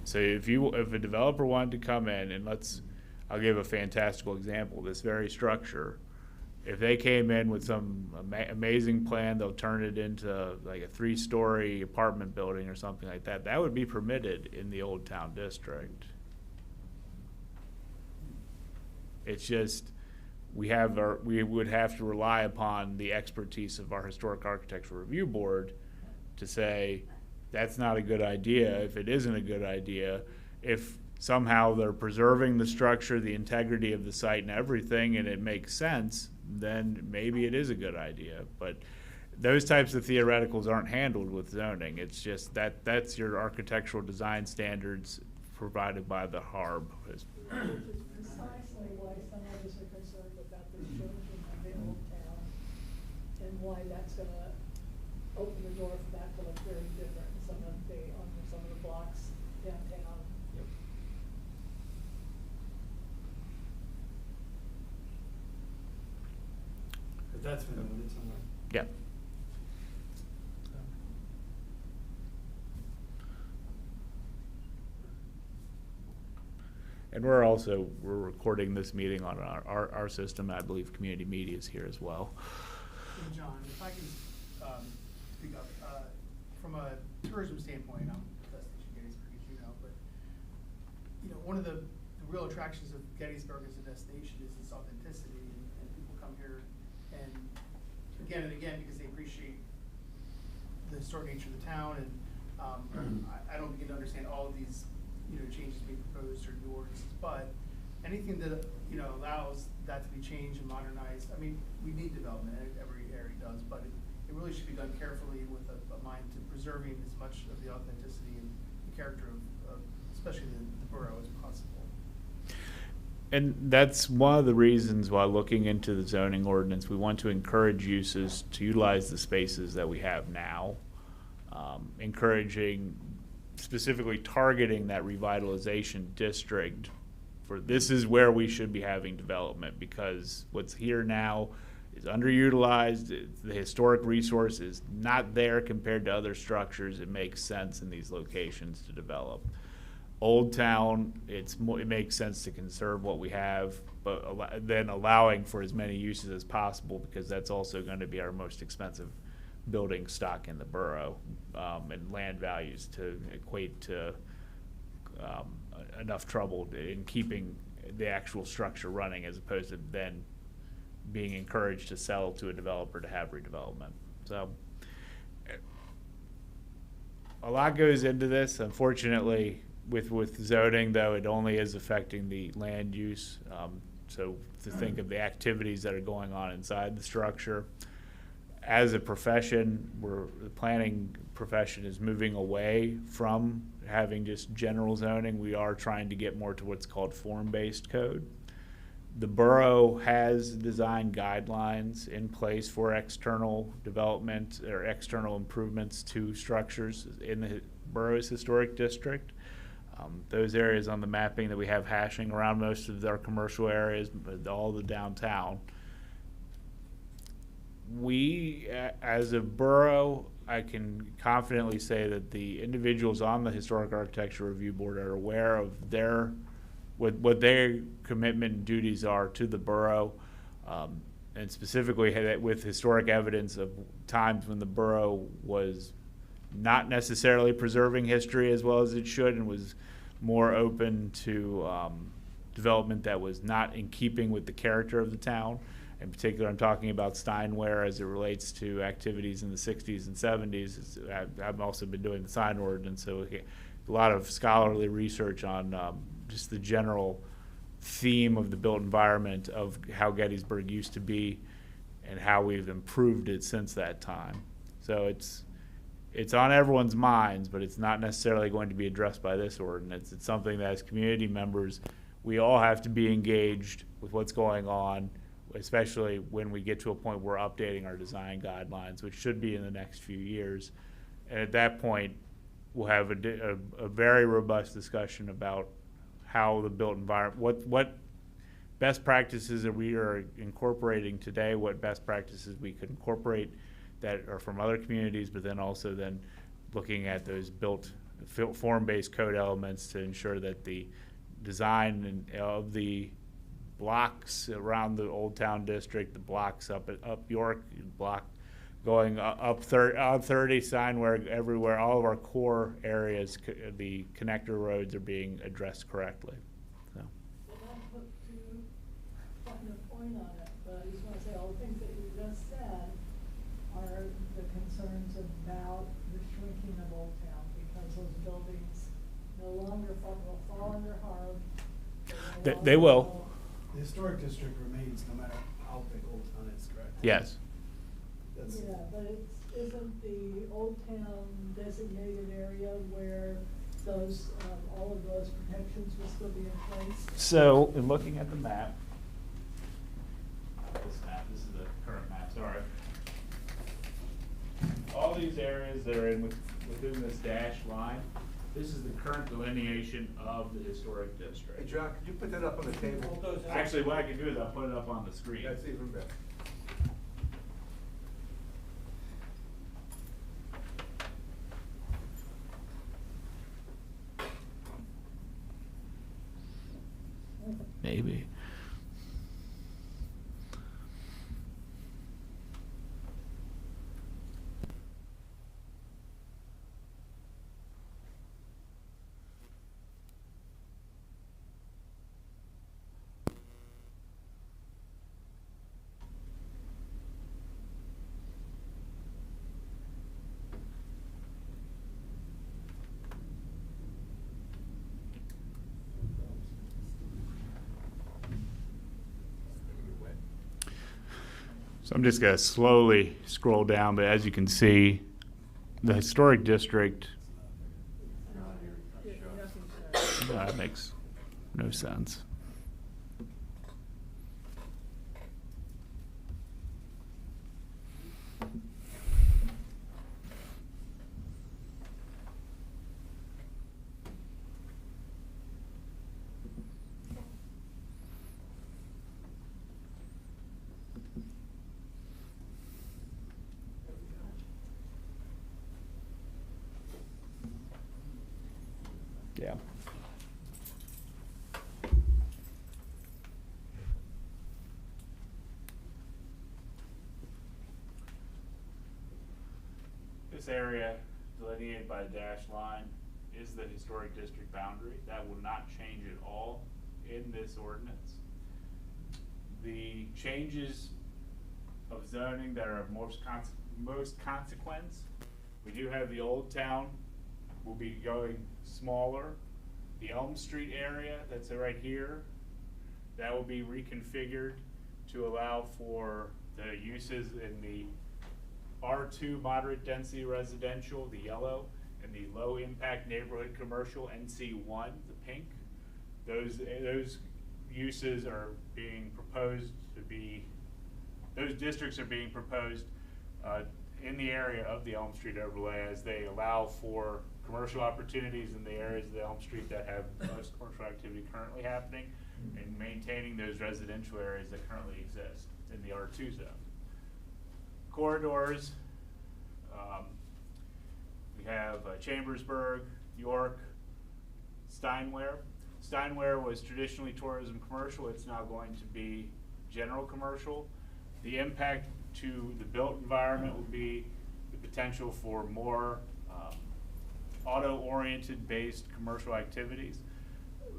So if a developer wanted to come in and I'll give a fantastical example, this very structure, if they came in with some amazing plan, they'll turn it into like a 3-story apartment building or something like that, that would be permitted in the Old Town District. It's just, we would have to rely upon the expertise of our Historic Architectural Review Board to say, that's not a good idea. If it isn't a good idea, if somehow they're preserving the structure, the integrity of the site and everything, and it makes sense, then maybe it is a good idea. But those types of theoreticals aren't handled with zoning. It's just that's your architectural design standards provided by the HARB. Which is precisely why some of us are concerned about the changing of the old town and why that's gonna open the door for that to That's been noted somewhere. Yeah. And we're recording this meeting on our system. I believe community media is here as well. Hey, John, if I can speak up, from a tourism standpoint, I'm Destination Gettysburg, as you know, but, you know, one of the real attractions of Gettysburg as a destination is its authenticity, and people come here and again because they appreciate the historic nature of the town, and I don't begin to understand all of these, you know, changes being proposed or new ordinances, but anything that, you know, allows that to be changed and modernized. I mean, we need development, every area does, but it really should be done carefully with a mind to preserving as much of the authenticity and the character of especially the borough as possible. And that's one of the reasons why looking into the zoning ordinance, we want to encourage uses to utilize the spaces that we have now, encouraging, specifically targeting that revitalization district for this is where we should be having development, because what's here now is underutilized. The historic resource is not there compared to other structures. It makes sense in these locations to develop. Old Town, it makes sense to conserve what we have, but then allowing for as many uses as possible, because that's also going to be our most expensive building stock in the borough, and land values to equate to enough trouble in keeping the actual structure running, as opposed to then being encouraged to sell to a developer to have redevelopment. So a lot goes into this. Unfortunately, with zoning, though, it only is affecting the land use. So to think of the activities that are going on inside the structure. As a profession, the planning profession is moving away from having just general zoning. We are trying to get more to what's called form-based code. The borough has design guidelines in place for external development or external improvements to structures in the borough's historic district. Those areas on the mapping that we have hashing around most of our commercial areas, all the downtown. We, as a borough, I can confidently say that the individuals on the Historic Architecture Review Board are aware of what their commitment and duties are to the borough, and specifically with historic evidence of times when the borough was not necessarily preserving history as well as it should, and was more open to development that was not in keeping with the character of the town. In particular, I'm talking about Steinware as it relates to activities in the 60s and 70s. I've also been doing the sign ordinance, so a lot of scholarly research on just the general theme of the built environment of how Gettysburg used to be and how we've improved it since that time. So it's on everyone's minds, but it's not necessarily going to be addressed by this ordinance. It's something that as community members, we all have to be engaged with what's going on, especially when we get to a point where we're updating our design guidelines, which should be in the next few years. And at that point, we'll have a very robust discussion about how the built environment, what best practices that we are incorporating today, what best practices we could incorporate that are from other communities, but then also then looking at those built form-based code elements to ensure that the design of the blocks around the Old Town District, the blocks up York, block going up 30, Steinware, everywhere, all of our core areas, the connector roads are being addressed correctly. So. Well, not to find a point on it, but I just want to say all the things that you just said are the concerns about the shrinking of Old Town, because those buildings no longer will fall under harm. They will. The historic district remains no matter how big Old Town is, correct? Yes. Yeah, but isn't the Old Town designated area where those, all of those protections will still be in place? So, in looking at the map, this is the current map, sorry. All these areas that are within this dashed line, this is the current delineation of the historic district. Hey, John, could you put that up on the table? Actually, what I can do is I'll put it up on the screen. That's even better. maybe. So I'm just going to slowly scroll down, but as you can see, the historic district, that makes no sense. Yeah. This area delineated by the dashed line is the historic district boundary. That will not change at all in this ordinance. The changes of zoning that are of most consequence, we do have the old town will be going smaller. The Elm Street area that's right here, that will be reconfigured to allow for the uses in the R2 moderate density residential, the yellow, and the low impact neighborhood commercial, NC1, the pink. Those uses are being proposed to be, those districts are being proposed in the area of the Elm Street Overlay as they allow for commercial opportunities in the areas of the Elm Street that have most commercial activity currently happening, and maintaining those residential areas that currently exist in the R2 zone. Corridors, we have Chambersburg, York, Steinware. Steinware was traditionally tourism commercial. It's now going to be general commercial. The impact to the built environment will be the potential for more auto-oriented based commercial activities.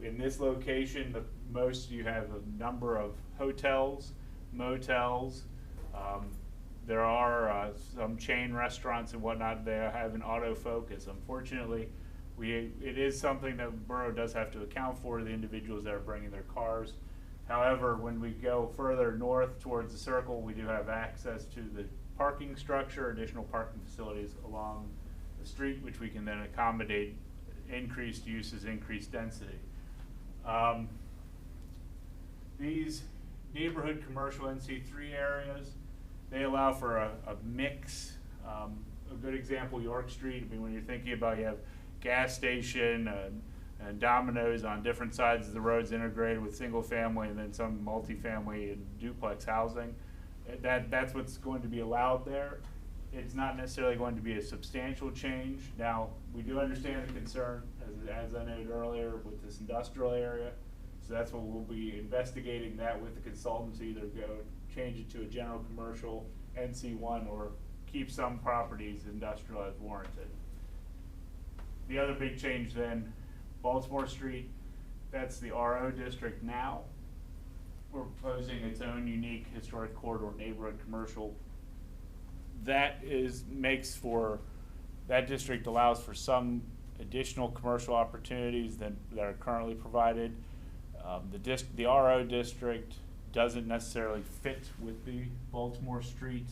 In this location, the most you have a number of hotels, motels. There are some chain restaurants and whatnot. They have an auto focus. Unfortunately, it is something that the borough does have to account for, the individuals that are bringing their cars. However, when we go further north towards the circle, we do have access to the parking structure, additional parking facilities along the street, which we can then accommodate increased uses, increased density. These neighborhood commercial NC3 areas, they allow for a mix. A good example, York Street. I mean, when you're thinking about, you have gas station and Domino's on different sides of the roads integrated with single family and then some multifamily and duplex housing. That's what's going to be allowed there. It's not necessarily going to be a substantial change. Now, we do understand the concern, as I noted earlier, with this industrial area. So that's what we'll be investigating that with the consultants, either go change it to a general commercial NC1 or keep some properties industrial as warranted. The other big change then, Baltimore Street, that's the RO district now. We're proposing its own unique historic corridor neighborhood commercial. That that district allows for some additional commercial opportunities that are currently provided. The RO district doesn't necessarily fit with the Baltimore Street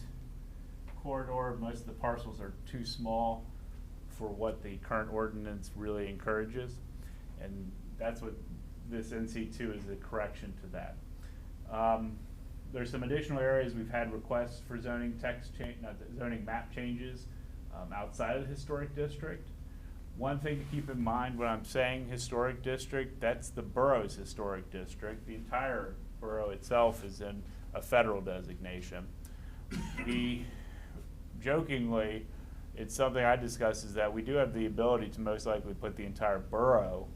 corridor. Most of the parcels are too small for what the current ordinance really encourages, and that's what this NC2 is, a correction to that. There's some additional areas we've had requests for zoning zoning map changes outside of the historic district. One thing to keep in mind when I'm saying historic district, that's the borough's historic district. The entire borough itself is in a federal designation. Jokingly, it's something I discuss, is that we do have the ability to most likely put the entire borough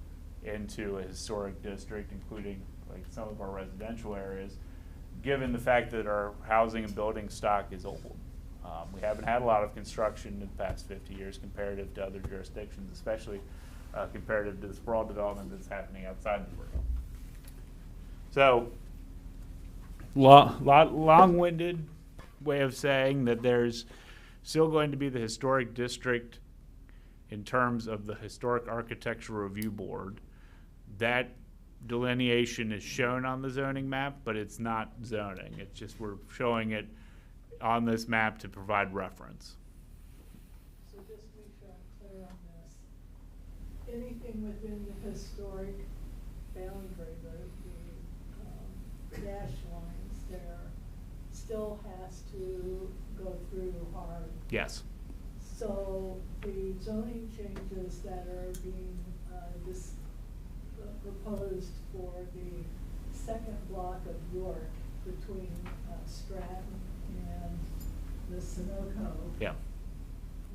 into a historic district, including like some of our residential areas, given the fact that our housing and building stock is old. We haven't had a lot of construction in the past 50 years comparative to other jurisdictions, especially comparative to the sprawl development that's happening outside the borough. So, long-winded way of saying that there's still going to be the historic district in terms of the Historic Architectural Review Board. That delineation is shown on the zoning map, but it's not zoning. It's just we're showing it on this map to provide reference. So just to make sure I'm clear on this, anything within the historic boundary, the dash lines there, still has to go through our. Yes. So the zoning changes that are being proposed for the second block of York between Stratton and the Sunoco. Yeah.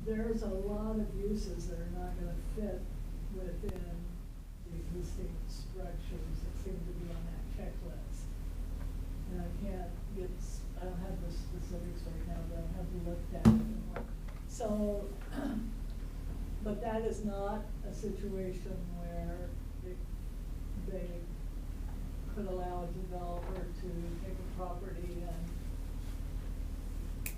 There's a lot of uses that are not gonna fit within the existing structures that seem to be on that checklist. And I don't have the specifics right now, but I haven't looked at it. So, but that is not a situation where they could allow a developer to take a property and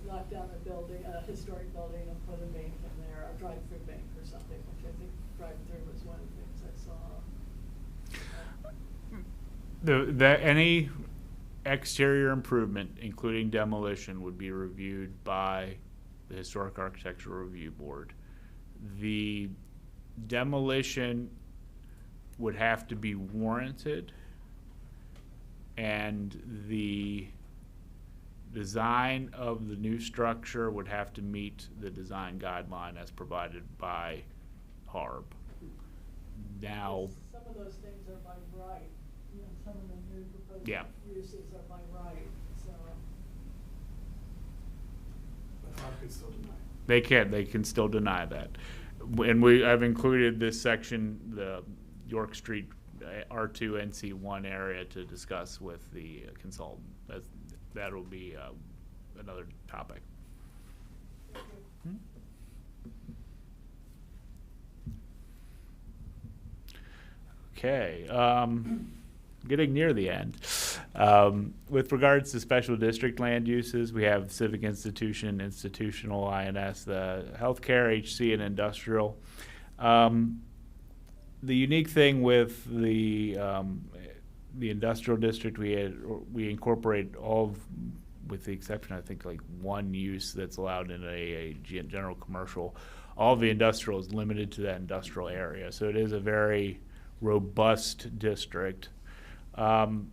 knock down a building, a historic building, and put a bank in there, a drive-through bank or something, which I think drive-through was one of the things I saw. Any exterior improvement, including demolition, would be reviewed by the Historic Architectural Review Board. The demolition would have to be warranted, and the design of the new structure would have to meet the design guideline as provided by HARB. Now, some of those things are by right, you know, some of the new proposed Yeah. uses are by right, so. But HARB can still deny it. they can still deny that. And I've included this section, the York Street R2 NC1 area, to discuss with the consultant. That'll be another topic. Okay, getting near the end. With regards to special district land uses, we have civic institution, institutional, INS, the healthcare, HC, and industrial. The unique thing with the industrial district, we incorporate all of, with the exception, I think, like one use that's allowed in a general commercial. All of the industrial is limited to that industrial area, so it is a very robust district. In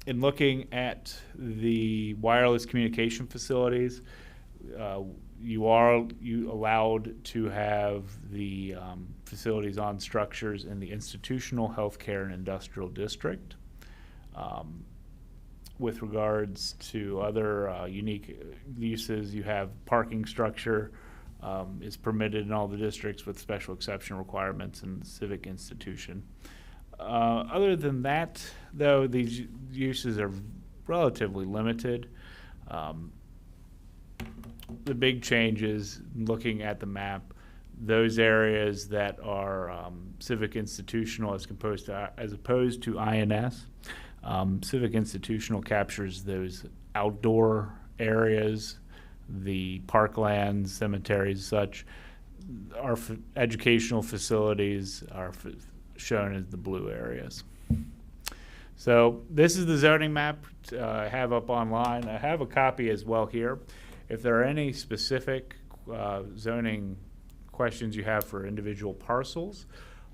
looking at the wireless communication facilities, you allowed to have the facilities on structures in the institutional, healthcare, and industrial district. With regards to other unique uses, you have parking structure is permitted in all the districts with special exception requirements in the civic institution. Other than that, though, these uses are relatively limited. The big changes, looking at the map, those areas that are civic institutional as opposed to INS. Civic institutional captures those outdoor areas, the parklands, cemeteries, such. Our educational facilities are shown as the blue areas. So this is the zoning map I have up online. I have a copy as well here. If there are any specific zoning questions you have for individual parcels,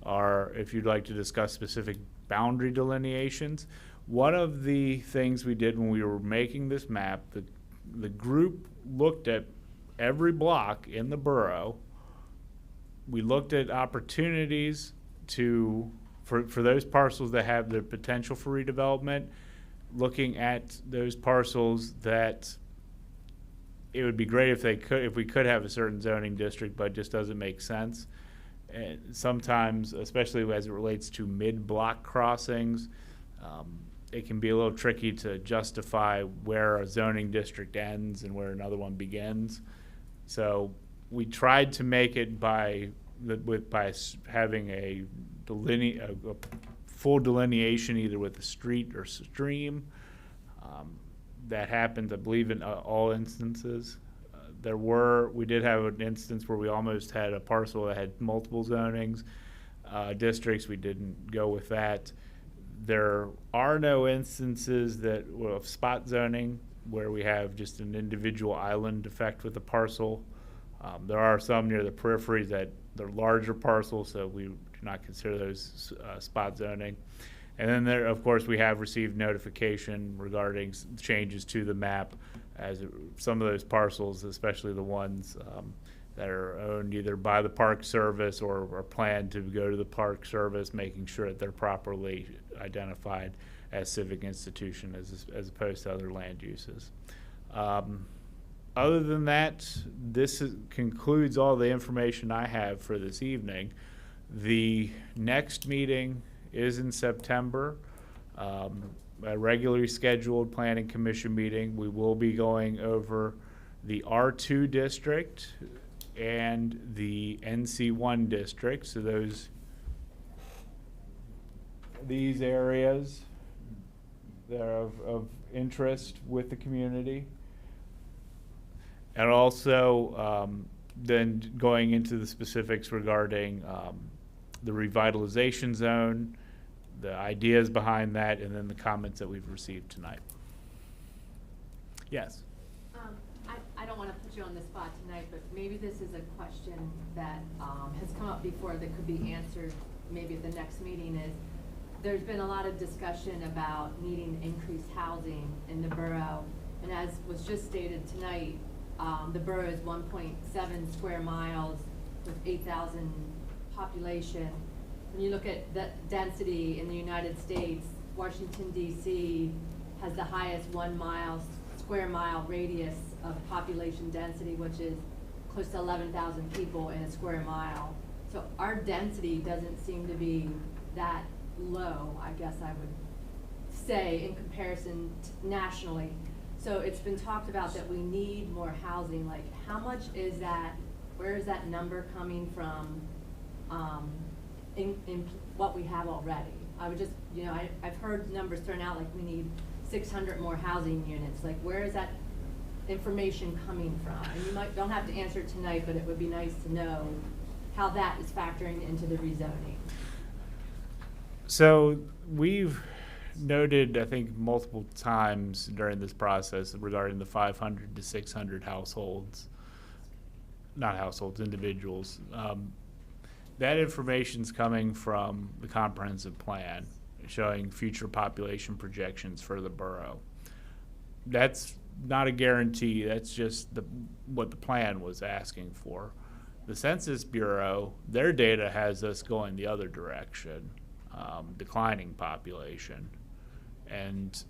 or if you'd like to discuss specific boundary delineations, one of the things we did when we were making this map, the group looked at every block in the borough. We looked at opportunities for those parcels that have the potential for redevelopment, looking at those parcels that it would be great if we could have a certain zoning district, but it just doesn't make sense. And sometimes, especially as it relates to mid-block crossings, It can be a little tricky to justify where a zoning district ends and where another one begins. So we tried to make it by having a full delineation either with a street or stream. That happened, I believe, in all instances. We did have an instance where we almost had a parcel that had multiple zonings, districts. We didn't go with that. There are no instances of spot zoning where we have just an individual island effect with a parcel. There are some near the periphery that they're larger parcels, so we do not consider those spot zoning. And then there, of course, we have received notification regarding changes to the map as some of those parcels, especially the ones that are owned either by the Park Service or are planned to go to the Park Service, making sure that they're properly identified as civic institution as opposed to other land uses. Other than that, this concludes all the information I have for this evening. The next meeting is in September, a regularly scheduled Planning Commission meeting. We will be going over the R2 district and the NC1 district. So these areas that are of interest with the community. And also then going into the specifics regarding the revitalization zone, the ideas behind that, and then the comments that we've received tonight. Yes? I don't want to put you on the spot tonight, but maybe this is a question that has come up before that could be answered maybe at the next meeting. Is there's been a lot of discussion about needing increased housing in the borough, and as was just stated tonight, the borough is 1.7 square miles with 8,000 population. When you look at the density in the United States, Washington, D.C. has the highest square mile radius of population density, which is close to 11,000 people in a square mile. So our density doesn't seem to be that low, I guess I would say, in comparison nationally. So it's been talked about that we need more housing. Like, how much is that? Where is that number coming from in what we have already? I would just, I've heard numbers thrown out like we need 600 more housing units. Like, where is that information coming from? And you don't have to answer it tonight, but it would be nice to know how that is factoring into the rezoning. So we've noted, I think, multiple times during this process regarding the 500 to 600 individuals. That information's coming from the comprehensive plan showing future population projections for the borough. That's not a guarantee, that's just what the plan was asking for. The Census Bureau, their data has us going the other direction, declining population. And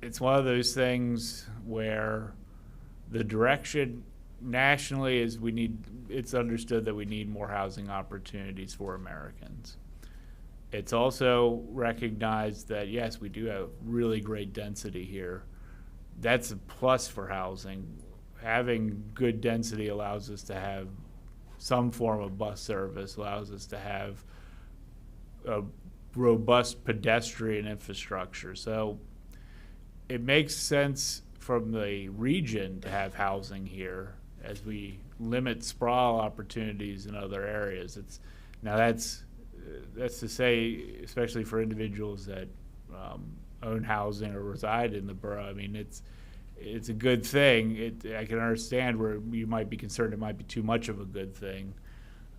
it's one of those things where the direction nationally is it's understood that we need more housing opportunities for Americans. It's also recognized that, yes, we do have really great density here. That's a plus for housing. Having good density allows us to have some form of bus service, allows us to have a robust pedestrian infrastructure. So it makes sense from the region to have housing here as we limit sprawl opportunities in other areas. That's to say, especially for individuals that own housing or reside in the borough. I mean, it's a good thing. I can understand where you might be concerned it might be too much of a good thing,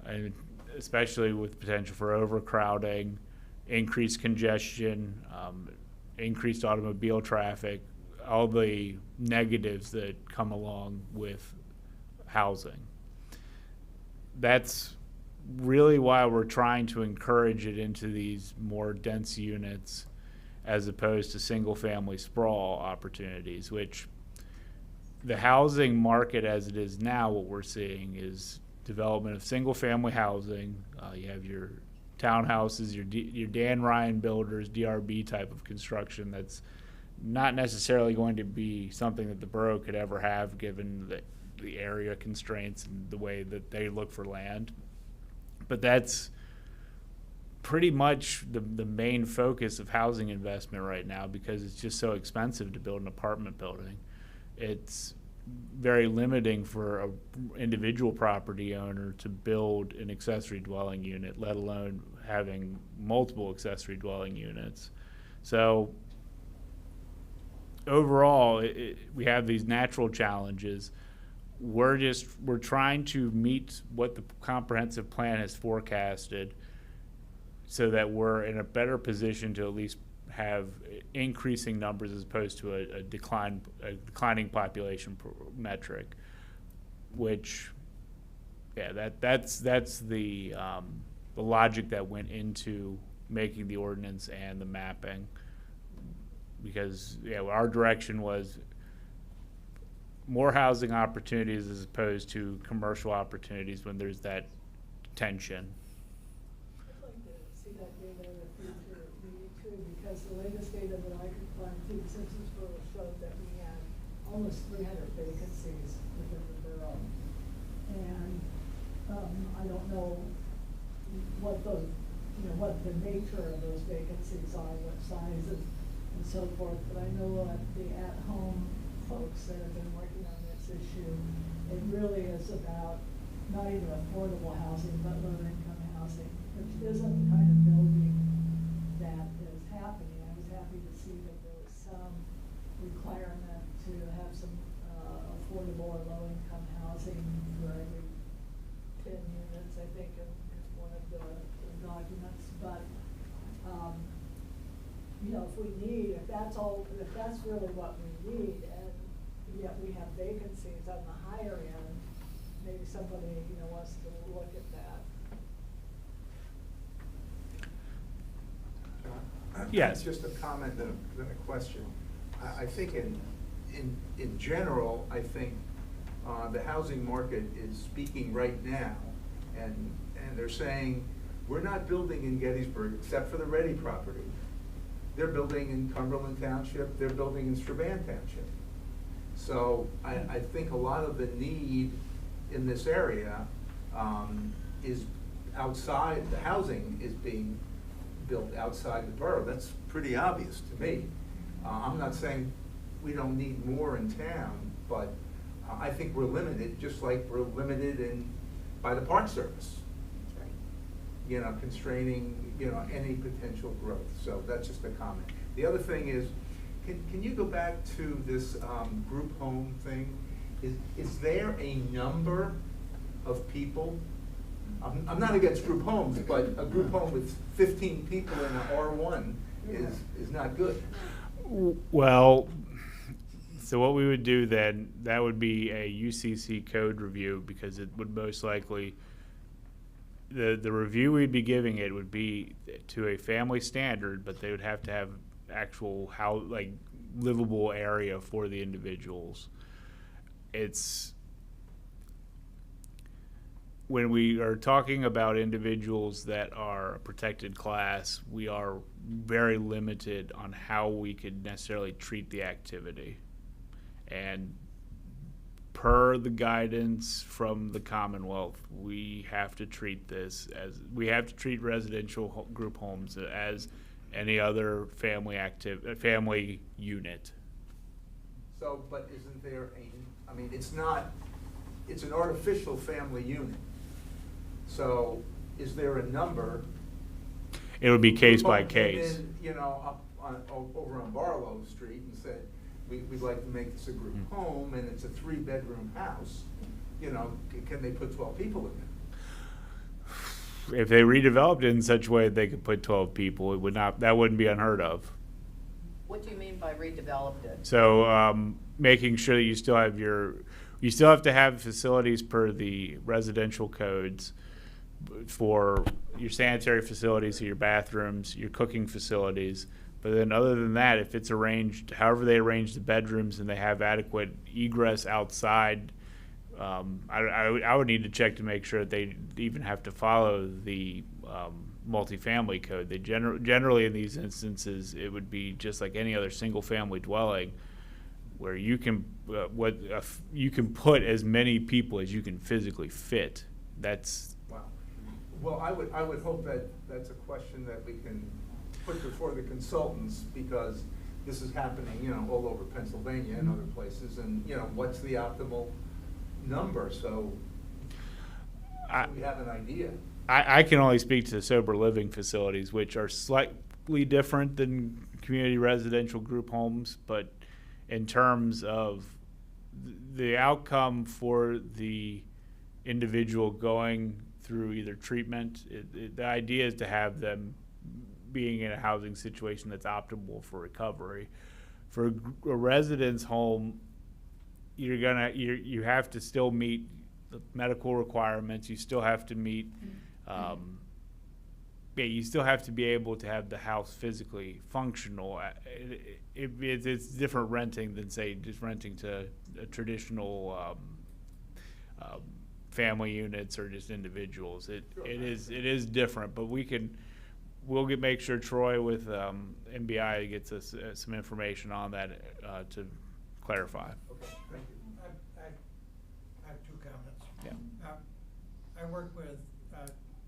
and especially with potential for overcrowding, increased congestion, increased automobile traffic, all the negatives that come along with housing. That's really why we're trying to encourage it into these more dense units as opposed to single-family sprawl opportunities, which the housing market as it is now, what we're seeing is development of single-family housing. You have your townhouses, your Dan Ryan builders, DRB type of construction that's not necessarily going to be something that the borough could ever have given the area constraints and the way that they look for land. But that's pretty much the main focus of housing investment right now, because it's just so expensive to build an apartment building. It's very limiting for an individual property owner to build an accessory dwelling unit, let alone having multiple accessory dwelling units. So overall, we have these natural challenges. We're trying to meet what the comprehensive plan has forecasted so that we're in a better position to at least have increasing numbers as opposed to a declining population metric, which, yeah, that's the logic that went into making the ordinance and the mapping. Because, yeah, our direction was more housing opportunities as opposed to commercial opportunities when there's that tension. I'd like to see that data in the future meeting too, because the latest data that I could find through the Census Bureau showed that we had almost 300 vacancies within the borough. And I don't know what what the nature of those vacancies are, what sizes and so forth, but I know that the at-home folks that have been working on this issue, it really is about not even affordable housing, but low-income housing, which isn't the kind of building that is happening. I was happy to see that there was some requirement to have some affordable or low-income housing for every 10 units, I think, in one of the documents. But if that's really what we need, and yet we have vacancies on the higher end, maybe somebody, wants to look at that. Yes. Just a comment then a question. I think in general, I think the housing market is speaking right now, and they're saying, we're not building in Gettysburg except for the Ready property. They're building in Cumberland Township, they're building in Strabane Township. So I think a lot of the need in this area is outside, the housing is being built outside the borough. That's pretty obvious to me. I'm not saying we don't need more in town, but I think we're limited, just like we're limited by the Park Service. Constraining, any potential growth. So that's just a comment. The other thing is, can you go back to this group home thing? Is there a number of people? I'm not against group homes, but a group home with 15 people in an R1 is not good. Well, so what we would do then, that would be a UCC code review, because it would most likely, the review we'd be giving it would be to a family standard, but they would have to have actual livable area for the individuals. It's when we are talking about individuals that are a protected class, we are very limited on how we could necessarily treat the activity. And per the guidance from the Commonwealth, we have to treat residential group homes as any other family unit. So, but isn't there it's an artificial family unit. So is there a number? It would be case by case. Up over on Borough Street and said, we'd like to make this a group home, and it's a 3-bedroom house. Can they put 12 people in there? If they redeveloped it in such a way that they could put 12 people, that wouldn't be unheard of. What do you mean by redeveloped it? So making sure that you still have to have facilities per the residential codes for your sanitary facilities, so your bathrooms, your cooking facilities. But then other than that, if it's arranged, however they arrange the bedrooms and they have adequate egress outside I would need to check to make sure that they even have to follow the multifamily code. They generally in these instances, it would be just like any other single-family dwelling, where you can you can put as many people as you can physically fit. That's Wow. Well, I would hope that that's a question that we can put before the consultants, because this is happening, you know, all over Pennsylvania and other places, and, you know, what's the optimal number, so we have an idea. I can only speak to sober living facilities, which are slightly different than community residential group homes, but in terms of the outcome for the individual going through either treatment, the idea is to have them being in a housing situation that's optimal for recovery. For a residence home, you have to still meet the medical requirements. You still have to meet, you still have to be able to have the house physically functional. It's different renting than, say, just renting to a traditional family units or just individuals. It is different, but we'll make sure Troy with MBI gets us some information on that to clarify. Okay, thank you. I have two comments. Yeah. I work with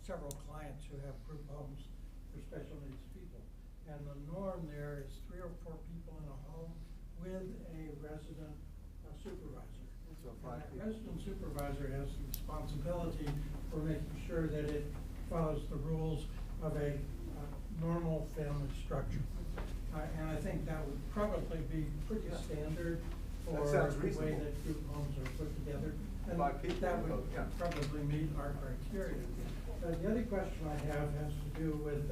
several clients who have group homes for special needs people. And the norm there is 3 or 4 people in a home with a resident supervisor. So And 5 that people. resident supervisor has the responsibility for making sure that it follows the rules of a normal family structure. And I think that would probably be pretty standard for That sounds the way reasonable. that group homes are put together. And 5 people, that would yeah. probably meet our criteria. The other question I have has to do with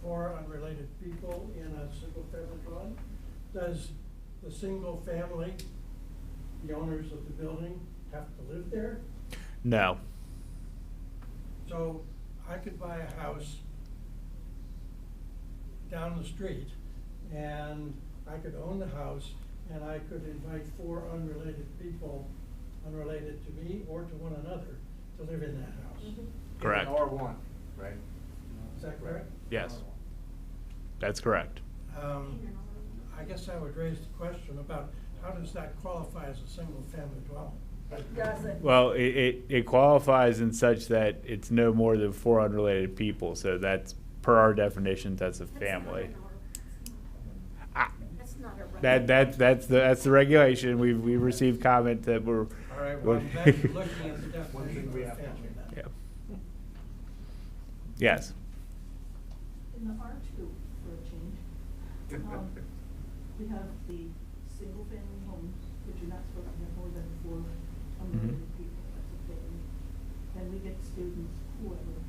4 unrelated people in a single family dwelling. Does the single family, the owners of the building, have to live there? No. So I could buy a house down the street, and I could own the house, and I could invite 4 unrelated people, unrelated to me or to one another, to live in that house. Correct. In R1, right? Is that correct? Yes. That's correct. I guess I would raise the question about how does that qualify as a single family dwelling? It doesn't. Well, it qualifies in such that it's no more than 4 unrelated people, so that's, per our definition, that's a family. That's not a. That's the regulation. We received comment that we're. All right, well, I'm back to looking at the One thing definition we of a have to family then. Yeah. Yes. In the R2, for a change, we have the single-family homes, which you're not supposed to have more than 4 unrelated people, that's a family. Then we get students, whoever.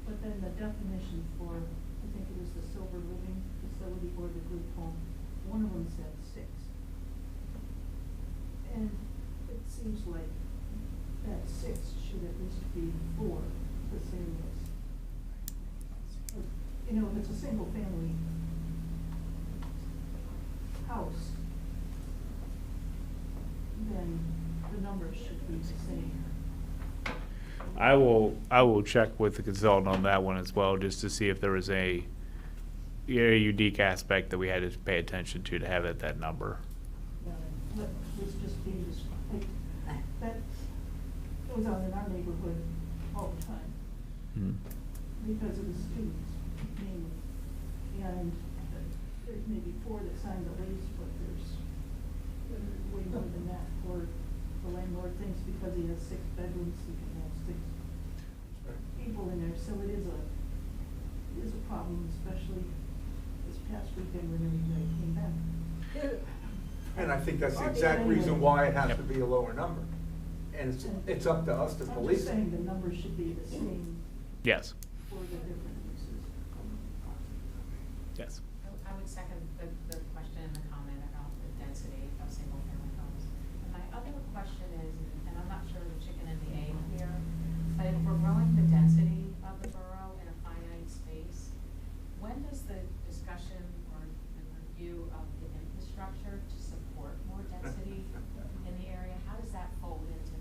But then the definition for, I think it was the sober living facility or the group home, one of them said 6. And it seems like that 6 should at least be 4, the same as, you know, if it's a single family house, then the numbers should be the same. I will check with the consultant on that one as well, just to see if there was a unique aspect that we had to pay attention to have at that number. What was just being described, that goes on in our neighborhood all the time, because of the students mainly. And there's maybe 4 that signed the lease, but there's way more than that for the landlord thinks because he has 6 bedrooms, he can have 6 people in there, so it is a problem, especially this past weekend when everybody came back. And I think that's the exact reason why it has to be a lower number. And it's up to us to I'm police just it. saying the numbers should be the same Yes. for the different uses. Yes. I would second the question and the comment about the density of single-family homes. And my other question is, and I'm not sure the chicken and the egg here, but if we're growing the density of the borough in a finite space, when does the discussion or the review of the infrastructure to support more density in the area, how does that fold into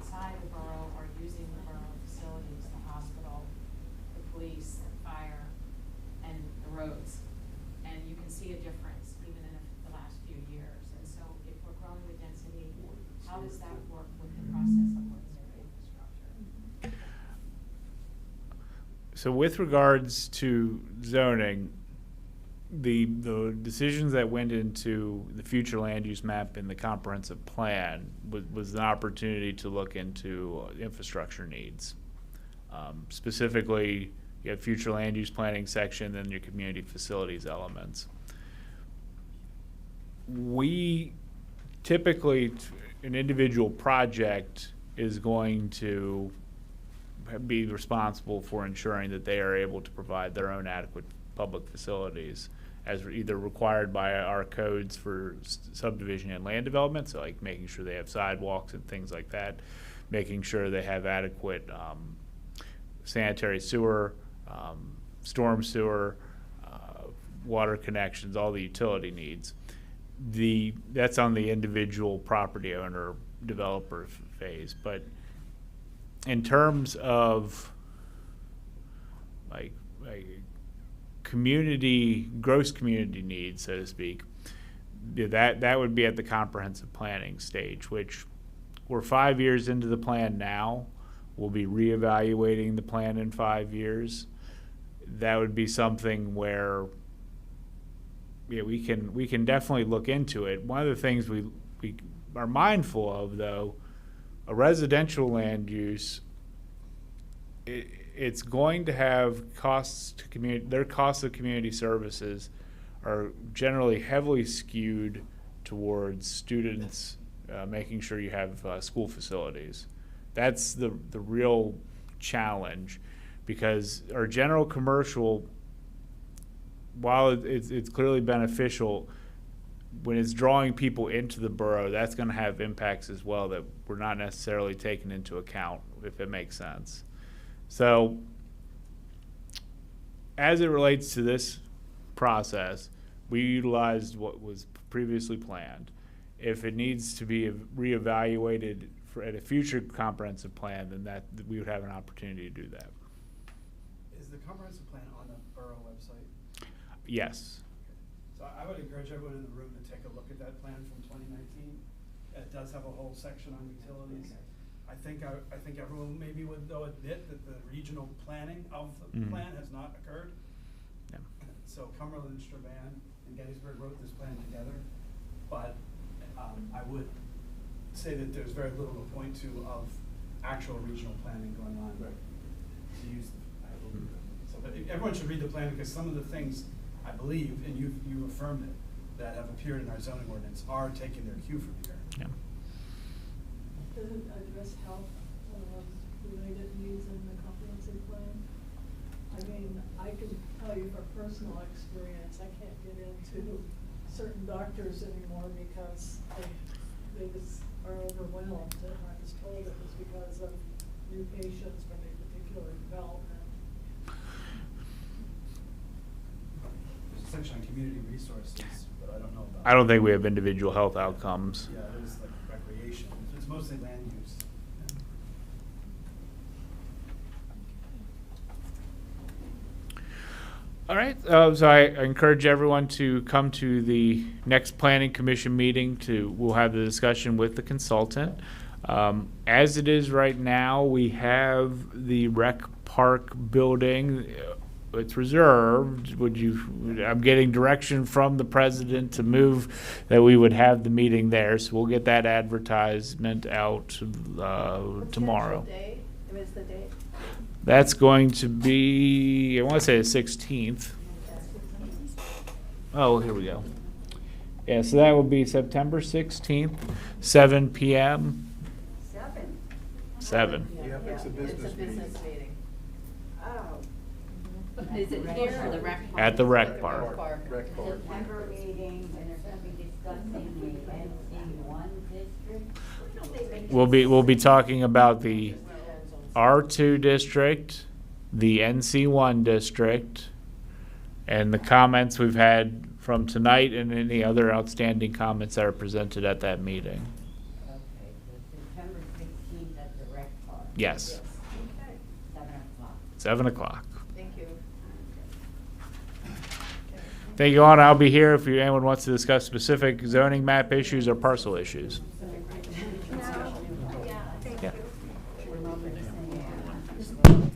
outside the borough are using the borough facilities, the hospital, the police, the fire, and the roads. And you can see a difference even in the last few years. And so if we're growing the density, how does that work with the process of what's their infrastructure? So with regards to zoning, the decisions that went into the future land use map and the comprehensive plan was an opportunity to look into infrastructure needs. Specifically, you have future land use planning section and your community facilities elements. We typically, an individual project is going to be responsible for ensuring that they are able to provide their own adequate public facilities as either required by our codes for subdivision and land development, so like making sure they have sidewalks and things like that, making sure they have adequate sanitary sewer, storm sewer, water connections, all the utility needs. That's on the individual property owner developer phase. But in terms of like gross community needs, so to speak, that would be at the comprehensive planning stage, which we're 5 years into the plan now. We'll be reevaluating the plan in 5 years. That would be something where we can definitely look into it. One of the things we are mindful of, though, a residential land use, it's going to have costs to community. Their costs of community services are generally heavily skewed towards students, making sure you have school facilities. That's the real challenge, because our general commercial, while it's clearly beneficial, when it's drawing people into the borough, that's going to have impacts as well that we're not necessarily taking into account, if it makes sense. So as it relates to this process, we utilized what was previously planned. If it needs to be reevaluated at a future comprehensive plan, then that we would have an opportunity to do that. Is the comprehensive plan on the borough website? Yes. So I would encourage everyone in the room to take a look at that plan from 2019. It does have a whole section on utilities. Okay. I think everyone maybe would though admit that the regional planning of the plan has not occurred. Yeah. So Cumberland, Strabane, and Gettysburg wrote this plan together, but I would say that there's very little to point to of actual regional planning going on. Right. To use, so, but everyone should read the plan, because some of the things I believe, and you affirmed it, that have appeared in our zoning ordinance are taking their cue from here. Yeah. Does it address health related needs in the comprehensive plan? I mean, I can tell you from personal experience, I can't get into certain doctors anymore because they just are overwhelmed, and I was told it was because of new patients from a particular development. There's a section on community resources, but I don't know about. I don't think we have individual health outcomes. Yeah, there's like recreation. It's mostly land use. All right, so I encourage everyone to come to the next Planning Commission meeting. We'll have the discussion with the consultant. As it is right now, we have the rec park building. It's reserved. I'm getting direction from the president to move that we would have the meeting there. So we'll get that advertisement out tomorrow. What's the date? That's going to be, I want to say the 16th. Oh, here we go. Yeah, so that will be September 16th, 7 p.m. 7. Yeah, it's a business meeting. Oh. Is it here or the rec park? At the rec park. Rec park. September meeting, and they're gonna be discussing the NC1 district. We'll be talking about the R2 district, the NC1 district, and the comments we've had from tonight and any other outstanding comments that are presented at that meeting. Okay, so September 16th at the Yes, Okay, 7 o'clock. thank you. Thank you all, and I'll be here if anyone wants to discuss specific zoning map issues or parcel issues. Yeah, thank Yeah. you.